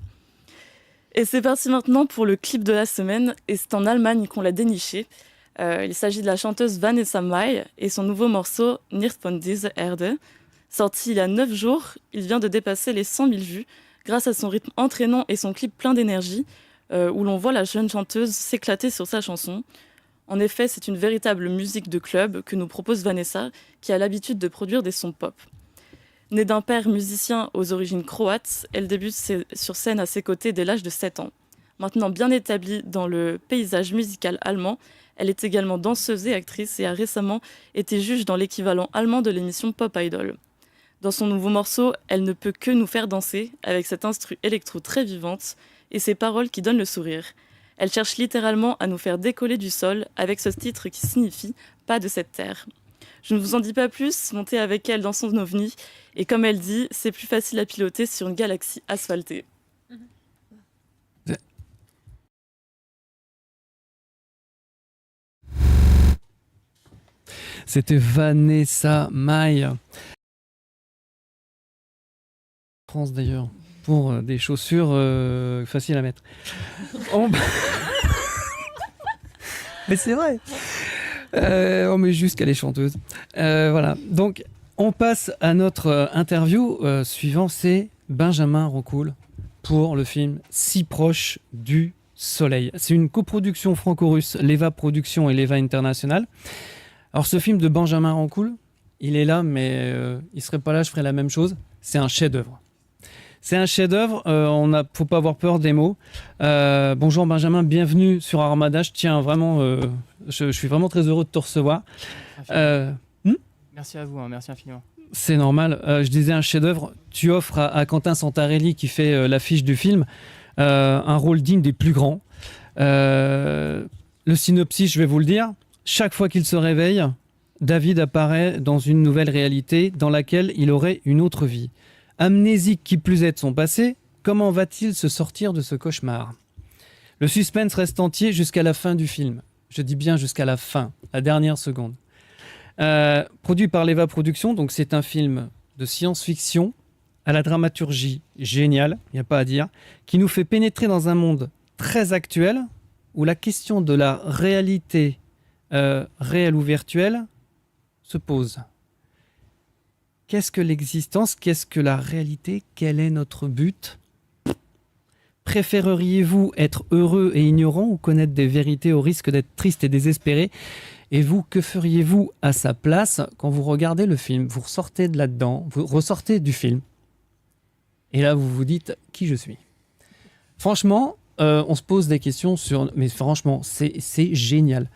Et c'est parti maintenant pour le clip de la semaine, et c'est en Allemagne qu'on l'a déniché. Il s'agit de la chanteuse Vanessa Mai et son nouveau morceau Nicht von dieser Erde. Sorti il y a 9 jours, il vient de dépasser les 100 000 vues grâce à son rythme entraînant et son clip plein d'énergie, où l'on voit la jeune chanteuse s'éclater sur sa chanson. En effet, c'est une véritable musique de club que nous propose Vanessa, qui a l'habitude de produire des sons pop. Née d'un père musicien aux origines croates, elle débute sur scène à ses côtés dès l'âge de 7 ans. Maintenant bien établie dans le paysage musical allemand, elle est également danseuse et actrice et a récemment été juge dans l'équivalent allemand de l'émission Pop Idol. Dans son nouveau morceau, elle ne peut que nous faire danser avec cette instru électro très vivante et ses paroles qui donnent le sourire. Elle cherche littéralement à nous faire décoller du sol avec ce titre qui signifie « pas de cette terre ». Je ne vous en dis pas plus, montez avec elle dans son ovni, et comme elle dit, c'est plus facile à piloter sur une galaxie asphaltée. C'était Vanessa Mai. France d'ailleurs, pour des chaussures faciles à mettre. Mais c'est vrai. On met juste qu'elle est chanteuse. Voilà. Donc, on passe à notre interview suivant. C'est Benjamin Roncoul pour le film Si proche du soleil. C'est une coproduction franco-russe, Leva Productions et Leva International. Alors, ce film de Benjamin Roncoul, il est là, mais il serait pas là, je ferais la même chose. C'est un chef-d'œuvre. C'est un chef-d'œuvre, faut pas avoir peur des mots. Bonjour Benjamin, bienvenue sur Armada. Je tiens vraiment, je suis vraiment très heureux de te recevoir. Merci à vous, merci infiniment. C'est normal. Je disais un chef-d'œuvre. Tu offres à Quentin Santarelli, qui fait l'affiche du film, un rôle digne des plus grands. Le synopsis, je vais vous le dire. Chaque fois qu'il se réveille, David apparaît dans une nouvelle réalité dans laquelle il aurait une autre vie. Amnésique qui plus est de son passé, comment va-t-il se sortir de ce cauchemar ? Le suspense reste entier jusqu'à la fin du film. Je dis bien jusqu'à la fin, la dernière seconde. Produit par Leva Productions, donc c'est un film de science-fiction à la dramaturgie géniale, il n'y a pas à dire, qui nous fait pénétrer dans un monde très actuel où la question de la réalité réelle ou virtuelle se pose. Qu'est-ce que l'existence ? Qu'est-ce que la réalité ? Quel est notre but ? Préféreriez-vous être heureux et ignorant ou connaître des vérités au risque d'être triste et désespéré ? Et vous, que feriez-vous à sa place quand vous regardez le film ? Vous ressortez de là-dedans, vous ressortez du film. Et là, vous vous dites qui je suis. Franchement, on se pose des questions sur... Mais franchement, c'est génial.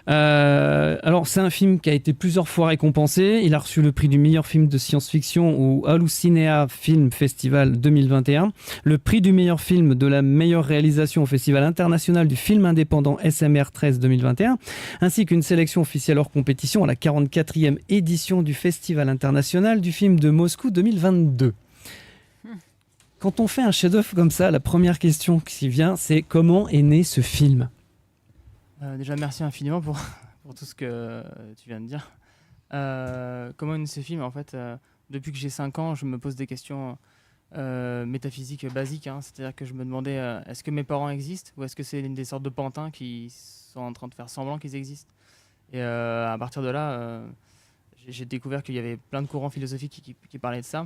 Alors, c'est un film qui a été plusieurs fois récompensé. Il a reçu le prix du meilleur film de science-fiction au Hallucinea Film Festival 2021, le prix du meilleur film de la meilleure réalisation au Festival international du film indépendant SMR 13 2021, ainsi qu'une sélection officielle hors compétition à la 44e édition du Festival international du film de Moscou 2022. Quand on fait un chef-d'œuvre comme ça, la première question qui vient, c'est comment est né ce film ? Déjà, merci infiniment pour tout ce que tu viens de dire. Comment est né ce film ? En fait, depuis que j'ai 5 ans, je me pose des questions métaphysiques basiques. C'est-à-dire que je me demandais, est-ce que mes parents existent ? Ou est-ce que c'est des sortes de pantins qui sont en train de faire semblant qu'ils existent ? Et à partir de là, j'ai découvert qu'il y avait plein de courants philosophiques qui parlaient de ça,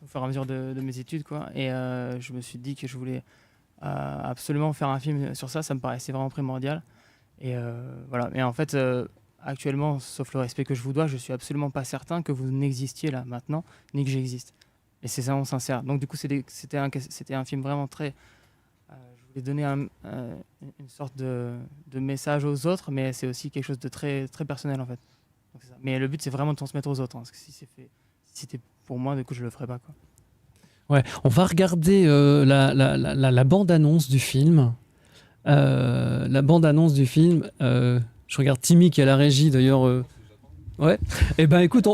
au fur et à mesure de mes études, quoi. Et je me suis dit que je voulais absolument faire un film sur ça, ça me paraissait vraiment primordial. Et voilà. Et en fait, actuellement, sauf le respect que je vous dois, je suis absolument pas certain que vous n'existiez là maintenant, ni que j'existe. Et c'est vraiment sincère. Donc du coup, c'était un film vraiment très... je voulais donner une sorte de message aux autres, mais c'est aussi quelque chose de très, très personnel en fait. Donc, c'est ça. Mais le but, c'est vraiment de transmettre aux autres. Hein, parce que si c'était pour moi, du coup, je le ferais pas, quoi. Ouais, on va regarder la bande-annonce du film. La bande-annonce du film. Je regarde Timmy qui est à la régie d'ailleurs. Ouais. Eh ben écoute,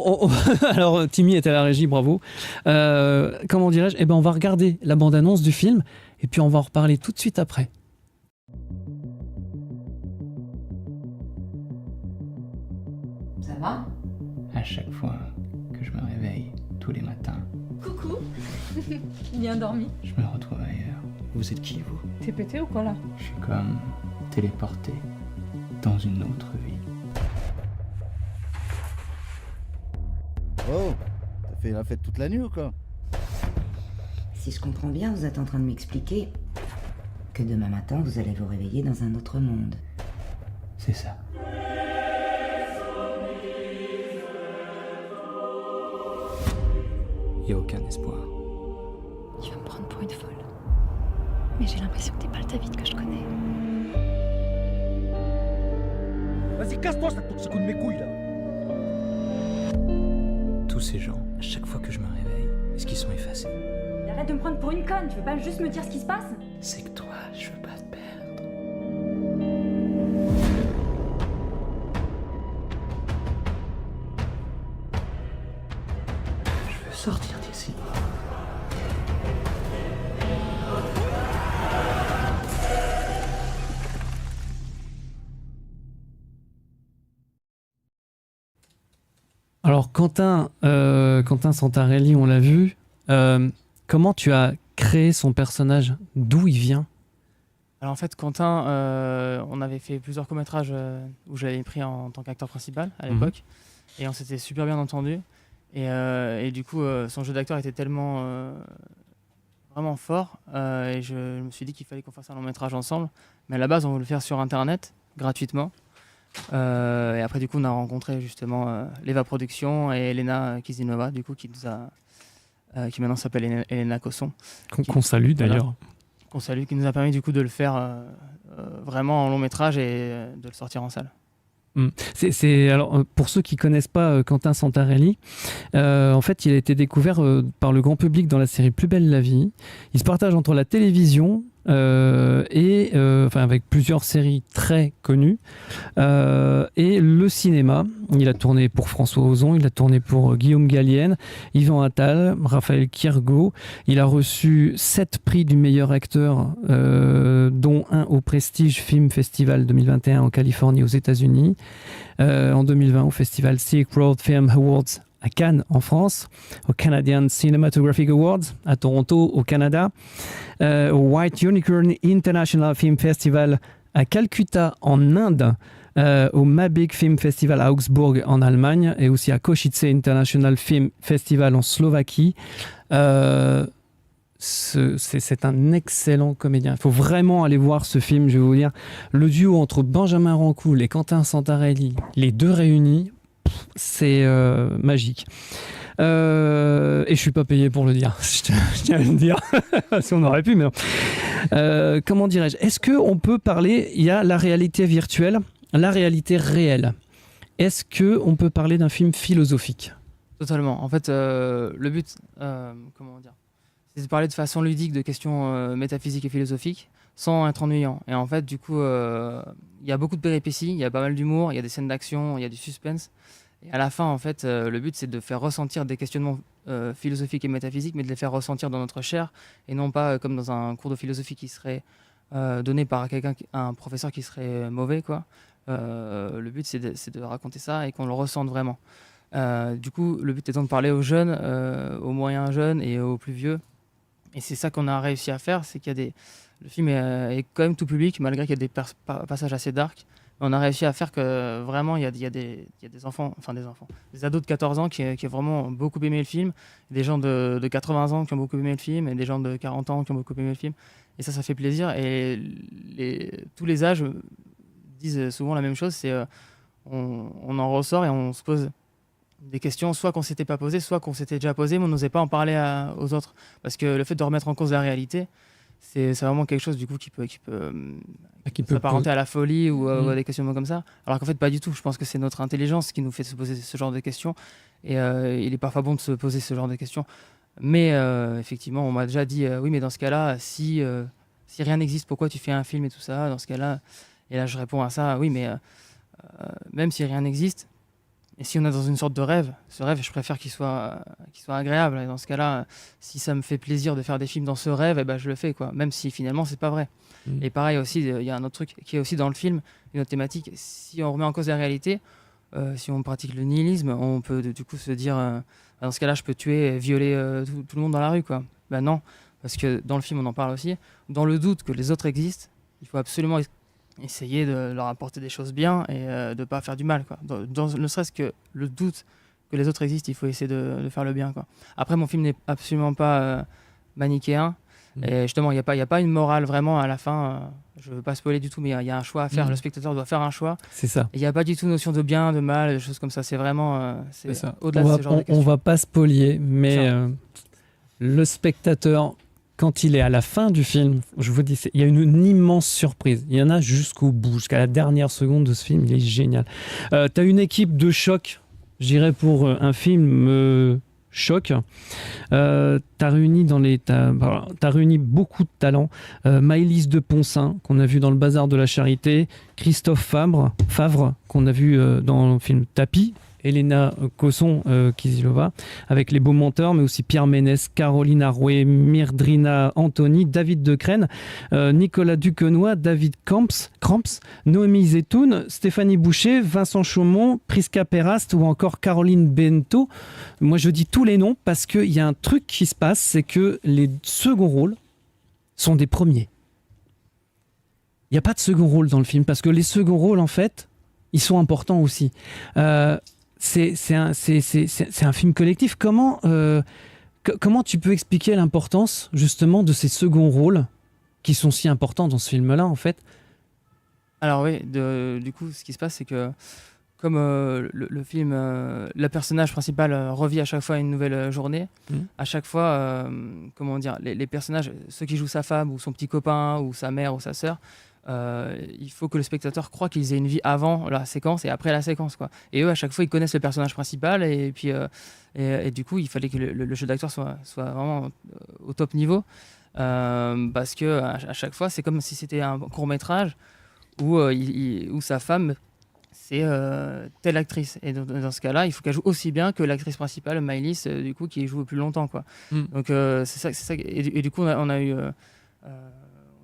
alors Timmy est à la régie, bravo. Comment dirais-je? Eh ben on va regarder la bande-annonce du film et puis on va en reparler tout de suite après. Ça va? À chaque fois que je me réveille, tous les matins, Coucou. Bien dormi. je me retrouve ailleurs. Vous êtes qui, vous? T'es pété ou quoi là? Je suis comme téléporté dans une autre vie. Oh, t'as fait la fête toute la nuit ou quoi? Si je comprends bien, vous êtes en train de m'expliquer que demain matin, vous allez vous réveiller dans un autre monde. C'est ça. Y a aucun espoir. Tu vas me prendre pour une folle. Mais j'ai l'impression que t'es pas le David que je connais. Vas-y, casse-toi, ça te secoue de mes couilles là. Tous ces gens, à chaque fois que je me réveille, est-ce qu'ils sont effacés? Arrête de me prendre pour une conne, tu veux pas juste me dire ce qui se passe? C'est que toi, je veux pas te perdre. Je veux sortir d'ici. Alors Quentin Santarelli, on l'a vu. Comment tu as créé son personnage? D'où il vient? Alors en fait, Quentin, on avait fait plusieurs courts-métrages où je l'avais pris en tant qu'acteur principal à l'époque. Et on s'était super bien entendu. Et du coup, son jeu d'acteur était tellement vraiment fort. Et je me suis dit qu'il fallait qu'on fasse un long-métrage ensemble. Mais à la base, on voulait le faire sur Internet, gratuitement. Et après, du coup, on a rencontré justement l'Eva Productions et Elena Kizinova, du coup, qui maintenant s'appelle Elena Cosson. Qu'on salue d'ailleurs. Qu'on salue, qui nous a permis du coup de le faire vraiment en long métrage et de le sortir en salle. Alors, pour ceux qui ne connaissent pas Quentin Santarelli, en fait, il a été découvert par le grand public dans la série Plus belle la vie. Il se partage entre la télévision avec plusieurs séries très connues et le cinéma. Il a tourné pour François Ozon, il a tourné pour Guillaume Gallienne, Yvan Attal, Raphaël Kiergo. Il a reçu 7 prix du meilleur acteur, dont un au Prestige Film Festival 2021 en Californie aux États-Unis, en 2020 au Festival Silk Road Film Awards à Cannes en France, au Canadian Cinematographic Awards à Toronto au Canada, au White Unicorn International Film Festival à Calcutta en Inde, au Mabik Film Festival à Augsbourg en Allemagne et aussi à Košice International Film Festival en Slovaquie. C'est un excellent comédien. Il faut vraiment aller voir ce film, je vais vous dire. Le duo entre Benjamin Rancoul et Quentin Santarelli, les deux réunis, c'est magique. Et je suis pas payé pour le dire. Je tiens à le dire. Si on aurait pu, mais non. Comment dirais-je? Est-ce qu'on peut parler? Il y a la réalité virtuelle, la réalité réelle. Est-ce qu'on peut parler d'un film philosophique? Totalement. En fait, le but, c'est de parler de façon ludique de questions métaphysiques et philosophiques sans être ennuyant. Et en fait, du coup, il y a beaucoup de péripéties, il y a pas mal d'humour, il y a des scènes d'action, il y a du suspense. Et à la fin, en fait, le but, c'est de faire ressentir des questionnements philosophiques et métaphysiques, mais de les faire ressentir dans notre chair, et non pas comme dans un cours de philosophie qui serait donné par un professeur qui serait mauvais, quoi. Le but, c'est de raconter ça et qu'on le ressente vraiment. Du coup, le but étant de parler aux jeunes, aux moyens jeunes et aux plus vieux. Et c'est ça qu'on a réussi à faire, c'est qu'il y a le film est quand même tout public, malgré qu'il y a des passages assez dark. On a réussi à faire que vraiment il y a des enfants, des ados de 14 ans qui ont vraiment beaucoup aimé le film, des gens de 80 ans qui ont beaucoup aimé le film, et des gens de 40 ans qui ont beaucoup aimé le film. et ça fait plaisir. Et tous les âges disent souvent la même chose, c'est on en ressort et on se pose des questions, soit qu'on s'était pas posé, soit qu'on s'était déjà posé, mais on n'osait pas en parler aux autres. Parce que le fait de remettre en cause la réalité, c'est vraiment quelque chose du coup qui peut s'apparenter à la folie ou à des questionnements comme ça. Alors qu'en fait, pas du tout. Je pense que c'est notre intelligence qui nous fait se poser ce genre de questions. Et il est parfois bon de se poser ce genre de questions. Mais effectivement, on m'a déjà dit, oui, mais dans ce cas-là, si rien n'existe, pourquoi tu fais un film et tout ça, dans ce cas-là? Et là, je réponds à ça, oui, mais même si rien n'existe, et si on est dans une sorte de rêve, ce rêve, je préfère qu'il soit agréable. Et dans ce cas-là, si ça me fait plaisir de faire des films dans ce rêve, eh ben, je le fais, quoi. Même si finalement, c'est pas vrai. Et pareil aussi, il y a un autre truc qui est aussi dans le film, une autre thématique. Si on remet en cause la réalité, si on pratique le nihilisme, on peut du coup se dire, dans ce cas-là, je peux tuer et violer tout le monde dans la rue, quoi. Ben non, parce que dans le film, on en parle aussi. Dans le doute que les autres existent, il faut absolument essayer de leur apporter des choses bien et de ne pas faire du mal, quoi. Ne serait-ce que le doute que les autres existent, il faut essayer de faire le bien, quoi. Après, mon film n'est absolument pas manichéen. Et justement, il n'y a pas une morale vraiment à la fin. Je ne veux pas spoiler du tout, mais il y a un choix à faire. Le spectateur doit faire un choix. C'est ça. Il n'y a pas du tout notion de bien, de mal, des choses comme ça. C'est vraiment au-delà de ce genre de questions. On ne va pas spolier, mais le spectateur, quand il est à la fin du film, je vous dis, il y a une immense surprise. Il y en a jusqu'au bout, jusqu'à la dernière seconde de ce film. Il est génial. Tu as une équipe de choc, je dirais, pour un film choc. T'as réuni beaucoup de talents. Maëlys de Poncin, qu'on a vu dans Le Bazar de la Charité, Christophe Favre, qu'on a vu dans le film Tapis, Elena Cosson-Kizilova, avec Les Beaux Menteurs, mais aussi Pierre Ménès, Caroline Arouet, Myrdrina Anthony, David Decrène, Nicolas Duquesnoy, David Kramps, Noémie Zetoun, Stéphanie Boucher, Vincent Chaumont, Prisca Perast ou encore Caroline Bento. Moi, je dis tous les noms parce qu'il y a un truc qui se passe, c'est que les seconds rôles sont des premiers. Il n'y a pas de second rôle dans le film parce que les seconds rôles, en fait, ils sont importants aussi. C'est un film collectif. Comment tu peux expliquer l'importance justement de ces seconds rôles qui sont si importants dans ce film-là, en fait? Alors oui, du coup, ce qui se passe, c'est que comme le film, le personnage principal revit à chaque fois une nouvelle journée, à chaque fois, comment dire, les personnages, ceux qui jouent sa femme ou son petit copain ou sa mère ou sa sœur, il faut que le spectateur croit qu'ils aient une vie avant la séquence et après la séquence, quoi. Et eux, à chaque fois, ils connaissent le personnage principal et puis et du coup, il fallait que le jeu d'acteur soit vraiment au top niveau, parce que à chaque fois, c'est comme si c'était un court-métrage où sa femme c'est telle actrice, et dans ce cas-là, il faut qu'elle joue aussi bien que l'actrice principale, Maëlys, du coup, qui joue plus longtemps, quoi. Donc c'est ça. Et du coup, on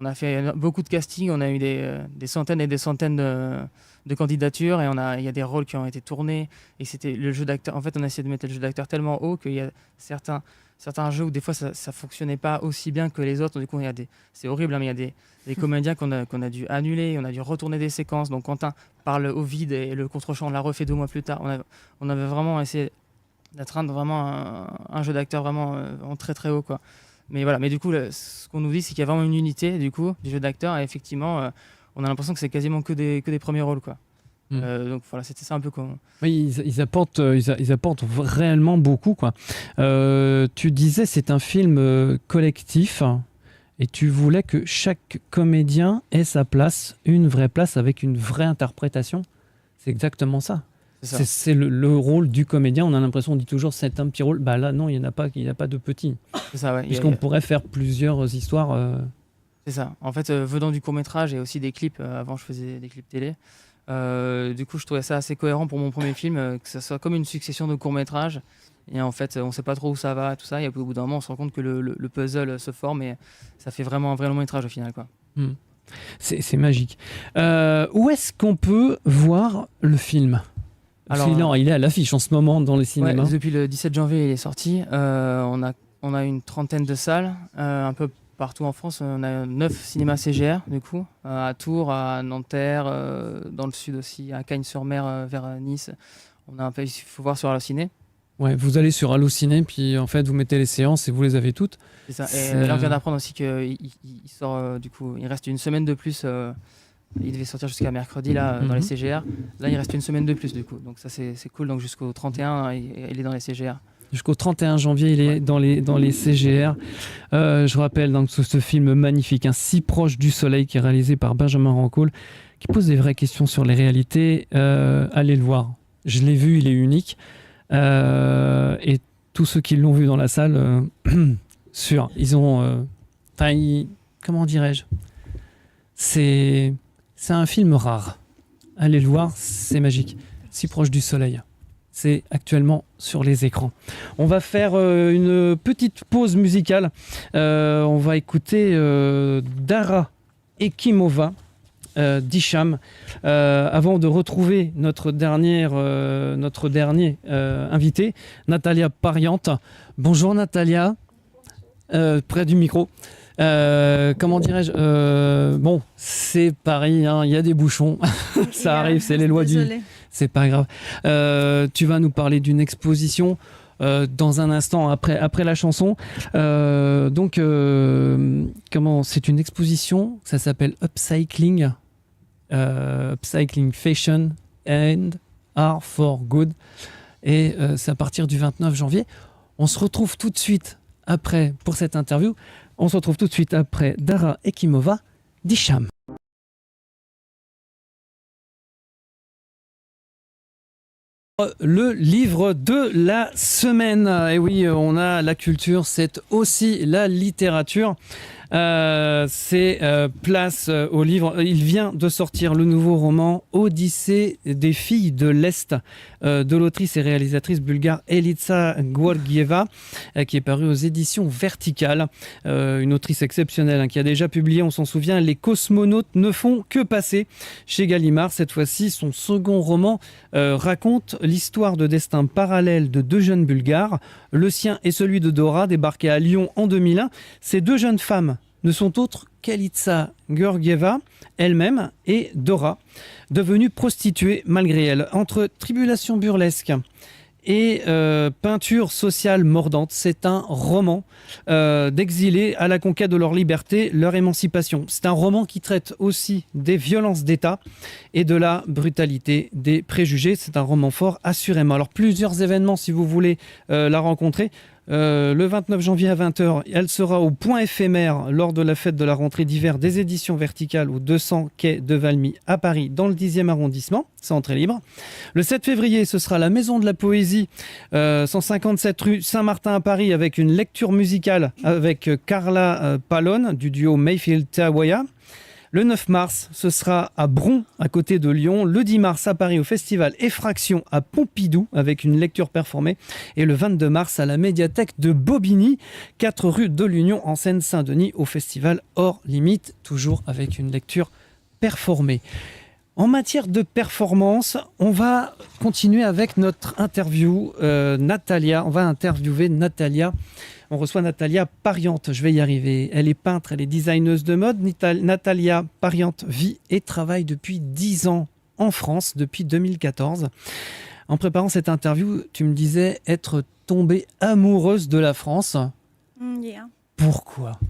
a fait beaucoup de casting, on a eu des centaines et des centaines de candidatures, et il y a des rôles qui ont été tournés, et c'était le jeu d'acteur. En fait, on a essayé de mettre le jeu d'acteur tellement haut qu'il y a certains jeux où des fois ça fonctionnait pas aussi bien que les autres. Du coup, c'est horrible, hein, mais il y a des comédiens qu'on a dû annuler, on a dû retourner des séquences. Donc Quentin parle au vide et le contre-champ on l'a refait 2 mois plus tard. On avait vraiment essayé d'atteindre vraiment un jeu d'acteur vraiment en très très haut, quoi. Mais voilà, mais du coup, ce qu'on nous dit, c'est qu'il y a vraiment une unité du coup du jeu d'acteur, et effectivement, on a l'impression que c'est quasiment que des premiers rôles, quoi. Donc voilà, c'était ça un peu comme. Oui, ils apportent réellement beaucoup, quoi. Tu disais, c'est un film collectif, et tu voulais que chaque comédien ait sa place, une vraie place avec une vraie interprétation. C'est exactement ça. C'est le rôle du comédien. On a l'impression, on dit toujours c'est un petit rôle. Bah là, non, il n'y a pas de petit. C'est ça, ouais. Puisqu'on pourrait faire plusieurs histoires. C'est ça. En fait, venant du court-métrage et aussi des clips, avant je faisais des clips télé. Du coup, je trouvais ça assez cohérent pour mon premier film, que ça soit comme une succession de courts-métrages. Et en fait, on ne sait pas trop où ça va, tout ça. Et au bout d'un moment, on se rend compte que le puzzle se forme et ça fait vraiment un vrai long-métrage au final, quoi. C'est magique. Où est-ce qu'on peut voir le film? Alors, il est à l'affiche en ce moment dans les cinémas. Ouais, depuis le 17 janvier, il est sorti. On a une trentaine de salles, un peu partout en France. On a 9 cinémas CGR, du coup, à Tours, à Nanterre, dans le sud aussi, à Cagnes-sur-Mer, vers Nice. Il faut voir sur Allociné. Ouais, vous allez sur Allociné, puis en fait, vous mettez les séances et vous les avez toutes. C'est ça. Et là, on vient d'apprendre aussi qu'il sort, du coup, il reste une semaine de plus. Il devait sortir jusqu'à mercredi là, dans les CGR. Là, il reste une semaine de plus, du coup. Donc ça, c'est cool. Donc jusqu'au 31, il est dans les CGR. Jusqu'au 31 janvier, il est dans les CGR. Je rappelle donc ce film magnifique, Si proche du soleil, qui est réalisé par Benjamin Rancoul, qui pose des vraies questions sur les réalités. Allez le voir. Je l'ai vu, il est unique. Et tous ceux qui l'ont vu dans la salle, ils ont... comment dirais-je ? C'est un film rare. Allez le voir, c'est magique. Si proche du soleil. C'est actuellement sur les écrans. On va faire une petite pause musicale. On va écouter Dara Ekimova, d'Hicham, avant de retrouver notre dernier invité, Natalia Pariante. Bonjour Natalia, près du micro. Comment dirais-je, bon, c'est Paris, hein, il y a des bouchons, ça arrive, c'est les lois du... C'est pas grave. Tu vas nous parler d'une exposition dans un instant après la chanson. Donc, c'est une exposition, ça s'appelle Upcycling Fashion and Art for Good. Et c'est à partir du 29 janvier. On se retrouve tout de suite après, pour cette interview, on se retrouve tout de suite après Dara Ekimova d'Hicham. Le livre de la semaine. Et oui, on a la culture, c'est aussi la littérature. C'est place au livre. Il vient de sortir le nouveau roman Odyssée des filles de l'Est de l'autrice et réalisatrice bulgare Elitsa Georgieva, qui est paru aux éditions Verticales. Une autrice exceptionnelle, hein, qui a déjà publié, on s'en souvient, Les cosmonautes ne font que passer chez Gallimard. Cette fois-ci, son second roman raconte l'histoire de destin parallèle de deux jeunes Bulgares, le sien et celui de Dora, débarqués à Lyon en 2001. Ces deux jeunes femmes ne sont autres qu'Elitsa Georgieva elle-même et Dora, devenue prostituée malgré elle. Entre tribulations burlesques et peinture sociale mordante, c'est un roman d'exilés à la conquête de leur liberté, leur émancipation. C'est un roman qui traite aussi des violences d'État et de la brutalité des préjugés. C'est un roman fort, assurément. Alors, plusieurs événements si vous voulez la rencontrer. Le 29 janvier à 20h, elle sera au point éphémère lors de la fête de la rentrée d'hiver des éditions Verticales au 200 quai de Valmy à Paris, dans le 10e arrondissement. C'est entrée libre. Le 7 février, ce sera la Maison de la Poésie, 157 rue Saint-Martin à Paris, avec une lecture musicale avec Carla Pallone du duo Mayfield-Tawaya. Le 9 mars, ce sera à Bron, à côté de Lyon. Le 10 mars, à Paris, au festival Effraction à Pompidou, avec une lecture performée. Et le 22 mars, à la médiathèque de Bobigny, 4 rue de l'Union, en Seine-Saint-Denis, au festival Hors Limite, toujours avec une lecture performée. En matière de performance, on va continuer avec notre interview. Natalia, on va interviewer Natalia. On reçoit Natalia Pariante, je vais y arriver. Elle est peintre, elle est designeuse de mode. Natalia Pariante vit et travaille depuis 10 ans en France, depuis 2014. En préparant cette interview, tu me disais être tombée amoureuse de la France. Yeah. Pourquoi ?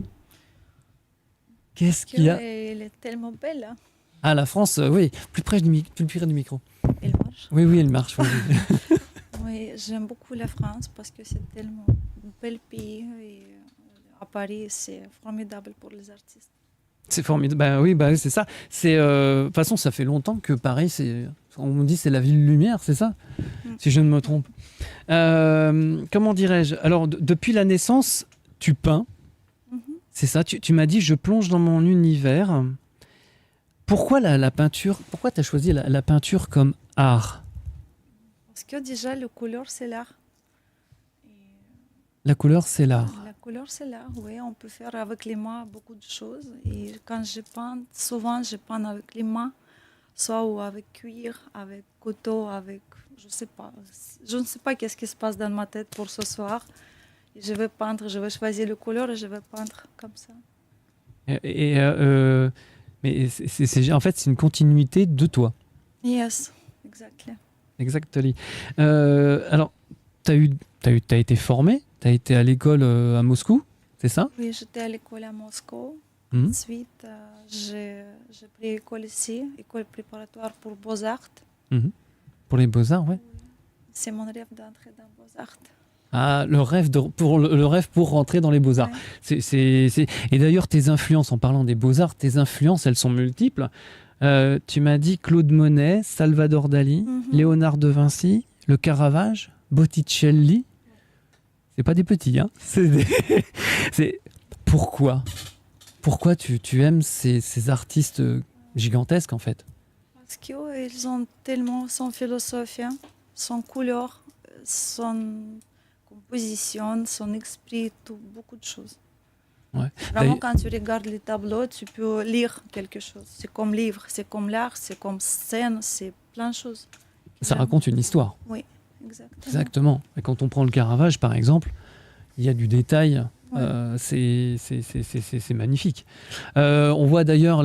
Qu'est-ce qu'il y a ? Elle est tellement belle. Hein. Ah, la France, oui, plus près du micro. Elle marche. Oui, elle marche. Oui. Oui, j'aime beaucoup la France parce que c'est tellement un bel pays et à Paris, c'est formidable pour les artistes. C'est formidable. C'est ça. De toute façon, ça fait longtemps que Paris, on me dit c'est la ville lumière, c'est ça, si je ne me trompe. Comment dirais-je ? Alors, depuis la naissance, tu peins. C'est ça. Tu m'as dit, je plonge dans mon univers. Pourquoi la peinture ? Pourquoi tu as choisi la peinture comme art ? Parce que déjà, la couleur, c'est l'art. La couleur, c'est l'art. La couleur, c'est l'art, oui. On peut faire avec les mains beaucoup de choses. Et quand je peins, souvent, je peins avec les mains, soit ou avec cuir, avec couteau, avec... Je ne sais pas qu'est-ce qui se passe dans ma tête pour ce soir. Et je vais peindre, je vais choisir la couleur et je vais peindre comme ça. Mais en fait, c'est une continuité de toi. Yes, exactly. Exactement. Alors, t'as été formé, t'as été à l'école à Moscou, c'est ça? Oui, j'étais à l'école à Moscou. Mhm. Ensuite, j'ai pris école ici, école préparatoire pour Beaux-Arts. Mhm. Pour les beaux-arts, ouais. C'est mon rêve d'entrer dans Beaux-Arts. Ah, le rêve pour rentrer dans les beaux-arts. Ouais. Et d'ailleurs, tes influences, en parlant des beaux-arts, tes influences, elles sont multiples. Tu m'as dit Claude Monet, Salvador Dali, Léonard de Vinci, le Caravage, Botticelli. C'est pas des petits, hein. Pourquoi tu aimes ces artistes gigantesques, en fait? Parce qu'ils ont tellement son philosophie, son couleur, son composition, son esprit, beaucoup de choses. Ouais. Vraiment, quand tu regardes les tableaux, tu peux lire quelque chose. C'est comme livre, c'est comme l'art, c'est comme scène, c'est plein de choses. Ça raconte une histoire. Oui, exactement. Exactement. Et quand on prend le Caravage, par exemple, il y a du détail. C'est magnifique. On voit d'ailleurs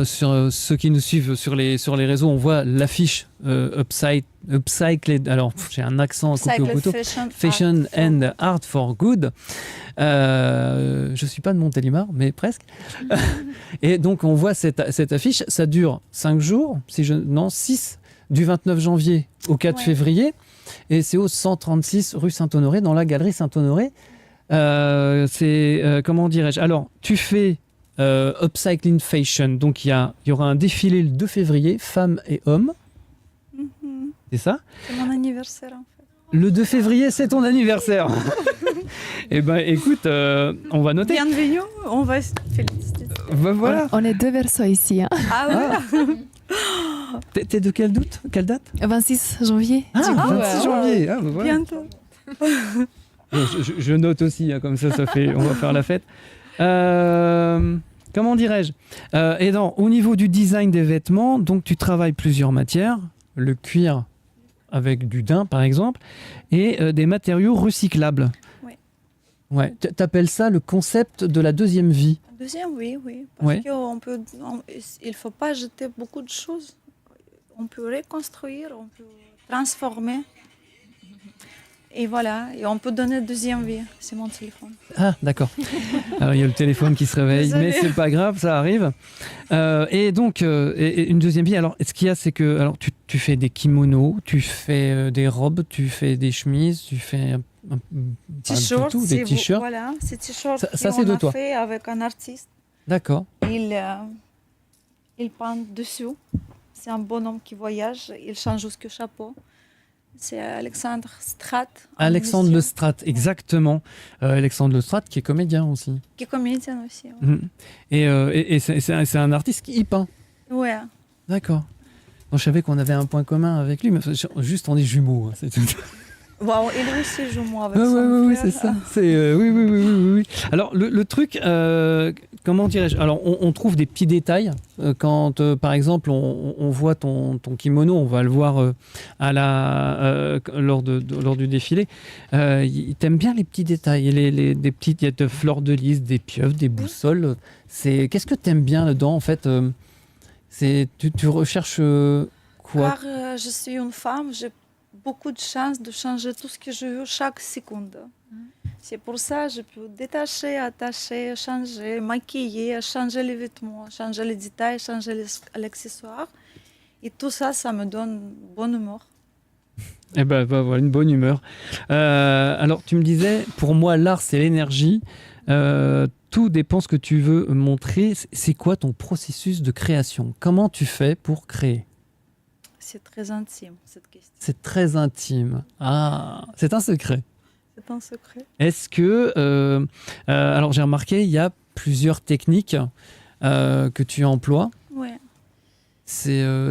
sur ceux qui nous suivent sur les réseaux, on voit l'affiche Upcycled. Alors j'ai un accent coupé au couteau. Fashion and Art for Good. Je suis pas de Montélimar, mais presque. Et donc on voit cette affiche. Ça dure 5 jours, 6, du 29 janvier au 4 février, et c'est au 136 rue Saint-Honoré, dans la galerie Saint-Honoré. Comment dirais-je? Alors, tu fais Upcycling Fashion, donc il y aura un défilé le 2 février, femmes et hommes. C'est ça? C'est mon anniversaire en fait. Le 2 février, c'est ton anniversaire. Eh ben, écoute, on va noter. Bienvenue, on va se féliciter. Ben, voilà. On est deux Verseaux ici. Hein. Ah oui. T'es de quelle date? 26 janvier. Ah, 26 janvier. Ah, ben voilà. Bientôt. Je note aussi, hein, comme ça fait, on va faire la fête. Comment dirais-je? Et au niveau du design des vêtements, donc tu travailles plusieurs matières, le cuir avec du daim par exemple, et des matériaux recyclables. Oui. Ouais. T'appelles ça le concept de la deuxième vie? Deuxième, oui. Parce qu'il ne faut pas jeter beaucoup de choses. On peut reconstruire, on peut transformer. Et voilà, et on peut donner deuxième vie. C'est mon téléphone. Ah, d'accord. Alors, il y a le téléphone qui se réveille, mais c'est pas grave, ça arrive. Et donc, une deuxième vie. Alors, ce qu'il y a, c'est que alors, tu fais des kimonos, tu fais des robes, tu fais des chemises, tu fais t-shirts, des t-shirts. Voilà, ces t-shirts ça c'est de toi. fait avec un artiste. D'accord. Il peint dessus. C'est un bonhomme qui voyage. Il change jusqu'au chapeau. C'est Alexandre Strat. Alexandre Le Strat, exactement. Alexandre Le Strat qui est comédien aussi. Qui est comédien aussi. Ouais. Et c'est un artiste qui y peint. Ouais. D'accord. Donc, je savais qu'on avait un point commun avec lui, mais juste on est jumeaux. Hein, c'est tout. Wow, il est aussi jumeau avec son frère. Oui, c'est ça. Oui. Alors, le truc, comment dirais-je? Alors, on trouve des petits détails. Quand, par exemple, on voit ton kimono, on va le voir lors du défilé. T'aimes bien les petits détails. Il y a de fleurs de lys, des pieuvres, des boussoles. Qu'est-ce que t'aimes bien dedans, en fait? Tu recherches quoi? Car je suis une femme, j'ai beaucoup de chance de changer tout ce que je veux chaque seconde. C'est pour ça que je peux détacher, attacher, changer, maquiller, changer les vêtements, changer les détails, changer les accessoires. Et tout ça, ça me donne bonne humeur. Eh ben, voilà, une bonne humeur. Alors, tu me disais, pour moi, l'art, c'est l'énergie. Tout dépend ce que tu veux montrer. C'est quoi ton processus de création? Comment tu fais pour créer? C'est très intime, cette question. C'est très intime. Ah, c'est un secret. C'est un secret. Est-ce que... alors, j'ai remarqué, il y a plusieurs techniques que tu emploies. Ouais. C'est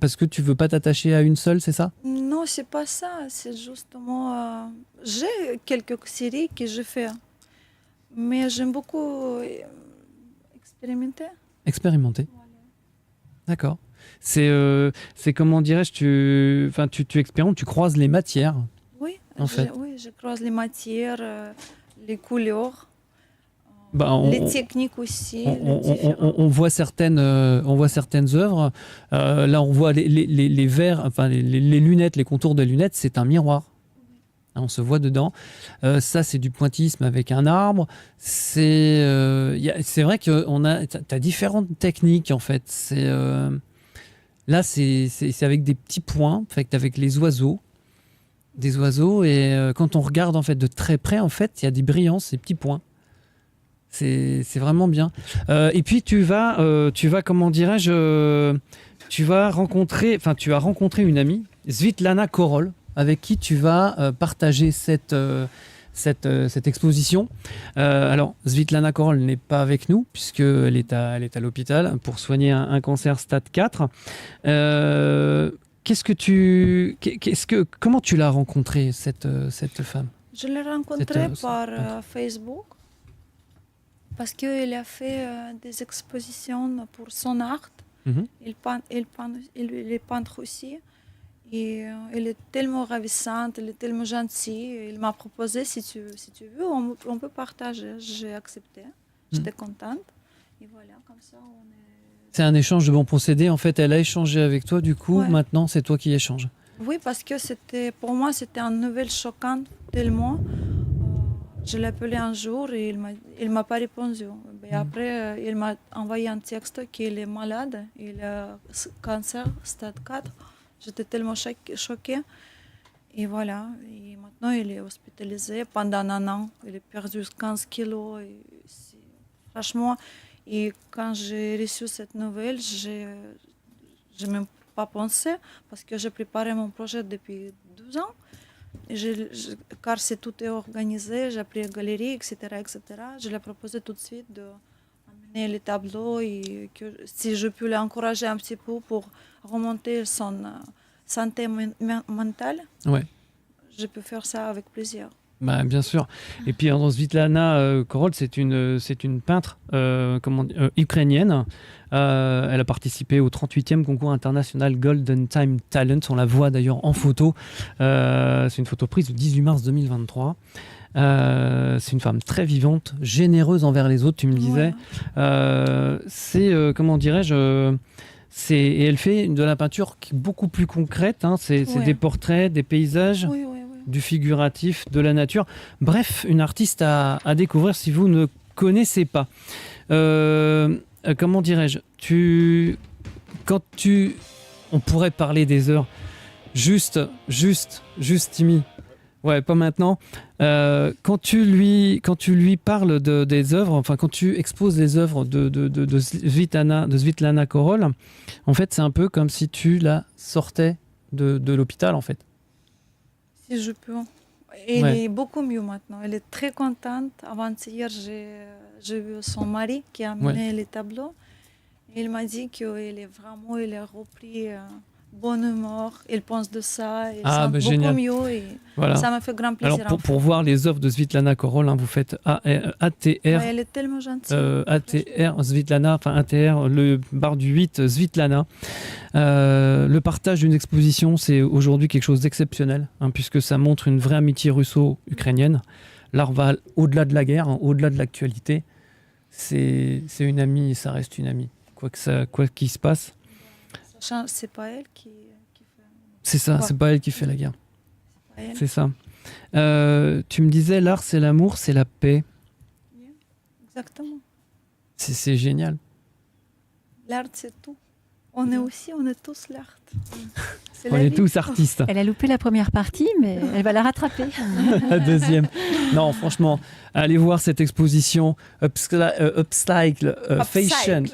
parce que tu veux pas t'attacher à une seule, c'est ça? Non, c'est pas ça. C'est justement... j'ai quelques séries que je fais. Mais j'aime beaucoup expérimenter. Expérimenter. Voilà. D'accord. C'est comment dirais-je, tu expérimentes, tu croises les matières. Oui, oui, je croise les matières, les couleurs, les techniques aussi. On voit certaines œuvres. Là, on voit les verres, enfin les lunettes, les contours des lunettes, c'est un miroir. On se voit dedans. Ça, c'est du pointillisme avec un arbre. C'est vrai que tu as différentes techniques, en fait. Là, c'est avec des petits points, en fait, avec les oiseaux. Des oiseaux. Et quand on regarde en fait, de très près, en fait, il y a des brillants, ces petits points. C'est vraiment bien. Et puis, tu vas comment dirais-je... tu as rencontré une amie, Svitlana Korol, avec qui tu vas partager cette exposition. Alors, Svitlana Korol n'est pas avec nous, puisqu'elle est à l'hôpital pour soigner un cancer stade 4. Comment tu l'as rencontrée, cette femme? Je l'ai rencontrée par Facebook, parce qu'il a fait des expositions pour son art. Mm-hmm. Il est peintre aussi. Et elle est tellement ravissante, elle est tellement gentille. Il m'a proposé, si tu veux, on peut partager. J'ai accepté, j'étais contente. Et voilà, comme ça, C'est un échange de bons procédés. En fait, elle a échangé avec toi, du coup, maintenant, c'est toi qui échanges. Oui, parce que pour moi, c'était une nouvelle choquante, tellement. Je l'ai appelé un jour et il m'a pas répondu. Et après, il m'a envoyé un texte qu'il est malade, il a cancer, stade 4. J'étais tellement choquée. Et voilà. Et maintenant, il est hospitalisé pendant un an. Il a perdu 15 kilos. Franchement, et quand j'ai reçu cette nouvelle, je n'ai même pas pensé parce que j'ai préparé mon projet depuis 12 ans. Car tout est organisé, j'ai pris la galerie, etc., etc. Je lui ai proposé tout de suite d'amener les tableaux et que si je peux l'encourager un petit peu pour remonter son santé mentale, je peux faire ça avec plaisir. Bah, bien sûr. Et puis Svitlana Korol, c'est une peintre ukrainienne. Elle a participé au 38e concours international Golden Time Talent. On la voit d'ailleurs en photo. C'est une photo prise le 18 mars 2023. C'est une femme très vivante, généreuse envers les autres, tu me disais. Comment dirais-je et elle fait de la peinture beaucoup plus concrète. C'est des portraits, des paysages. Du figuratif, de la nature. Bref, une artiste à découvrir si vous ne connaissez pas. Comment dirais-je, on pourrait parler des heures. Juste, Timmy. Ouais, pas maintenant. Quand tu lui parles des œuvres, enfin quand tu exposes les œuvres de Svitlana Korol, en fait, c'est un peu comme si tu la sortais de l'hôpital, en fait. Si je peux. Elle est beaucoup mieux maintenant. Elle est très contente. Avant-hier, j'ai vu son mari qui a amené les tableaux. Il m'a dit qu'il a repris bonne humeur. Il pense de ça. Il sent beaucoup génial. mieux. Et ça m'a fait grand plaisir. Alors, pour voir les œuvres de Svitlana Korol, vous faites ATR. Elle est tellement gentille. ATR Svitlana, enfin ATR, le bar du 8 Svitlana. Le partage d'une exposition, c'est aujourd'hui quelque chose d'exceptionnel, puisque ça montre une vraie amitié russo-ukrainienne. L'art va au-delà de la guerre, au-delà de l'actualité. C'est une amie et ça reste une amie, quoi qu'il se passe. C'est pas elle qui fait. C'est ça, c'est pas elle qui fait la guerre. C'est ça. Tu me disais, l'art, c'est l'amour, c'est la paix. Exactement. C'est génial. L'art, c'est tout. On est tous l'art. On est tous artistes. Elle a loupé la première partie, mais elle va la rattraper. La deuxième. Non, franchement, allez voir cette exposition Upcycle Fashion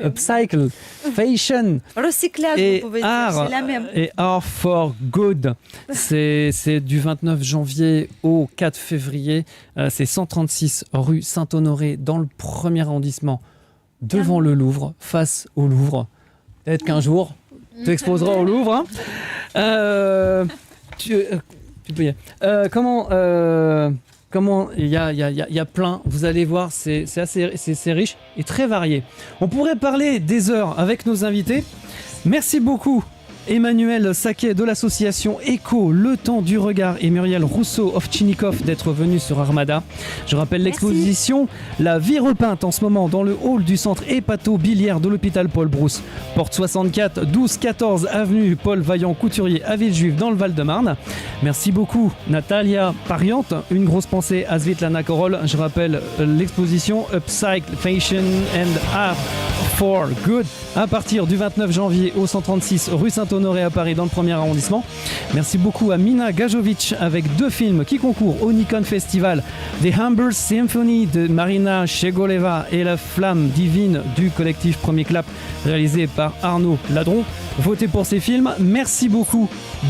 Recyclage, et vous pouvez art, dire, c'est la même. Et Art for Good. C'est du 29 janvier au 4 février. C'est 136 rue Saint-Honoré dans le 1er arrondissement, devant le Louvre, face au Louvre. Peut-être qu'un jour, tu exposeras au Louvre. Tu peux y aller. Comment il y a plein. Vous allez voir, c'est riche et très varié. On pourrait parler des heures avec nos invités. Merci beaucoup, Emmanuel Saquet de l'association ECHO, Le Temps du Regard et Muriel Rousseau-Ovtchinikov d'être venus sur Armada. Je rappelle l'exposition La vie repeinte en ce moment dans le hall du centre hépato-biliaire de l'hôpital Paul Brousse. Porte 64 12 14 avenue Paul Vaillant-Couturier à Villejuif dans le Val-de-Marne. Merci beaucoup Natalia Pariante. Une grosse pensée à Svetlana Korol. Je rappelle l'exposition Upcycled Fashion and Art for Good à partir du 29 janvier au 136 rue Saint-Honoré à Paris dans le 1er arrondissement. Merci beaucoup à Mina Gajovic avec 2 films qui concourent au Nikon Festival, The Humble Symphony de Marina Chegoleva et La Flamme Divine du collectif Premier Clap réalisé par Arnaud Ladron. Votez pour ces films. Merci beaucoup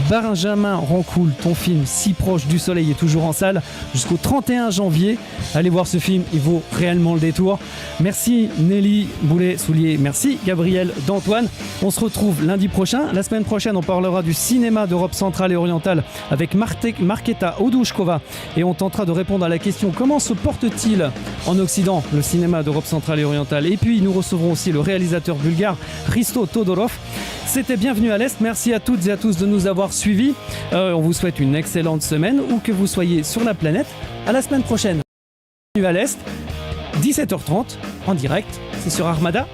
Benjamin Rancoul, ton film Si proche du soleil est toujours en salle jusqu'au 31 janvier. Allez voir ce film, il vaut réellement le détour. Merci Nelly Boulet-Soulier, merci Gabriel d'Antoine. On se retrouve lundi prochain. La semaine prochaine, on parlera du cinéma d'Europe centrale et orientale avec Marketa Odouchkova et on tentera de répondre à la question comment se porte-t-il en Occident le cinéma d'Europe centrale et orientale. Et puis nous recevrons aussi le réalisateur bulgare Hristo Todorov. C'était Bienvenue à l'Est. Merci à toutes et à tous de nous avoir suivis. On vous souhaite une excellente semaine où que vous soyez sur la planète. À la semaine prochaine. Bienvenue à l'Est, 17h30 en direct. C'est sur Armada.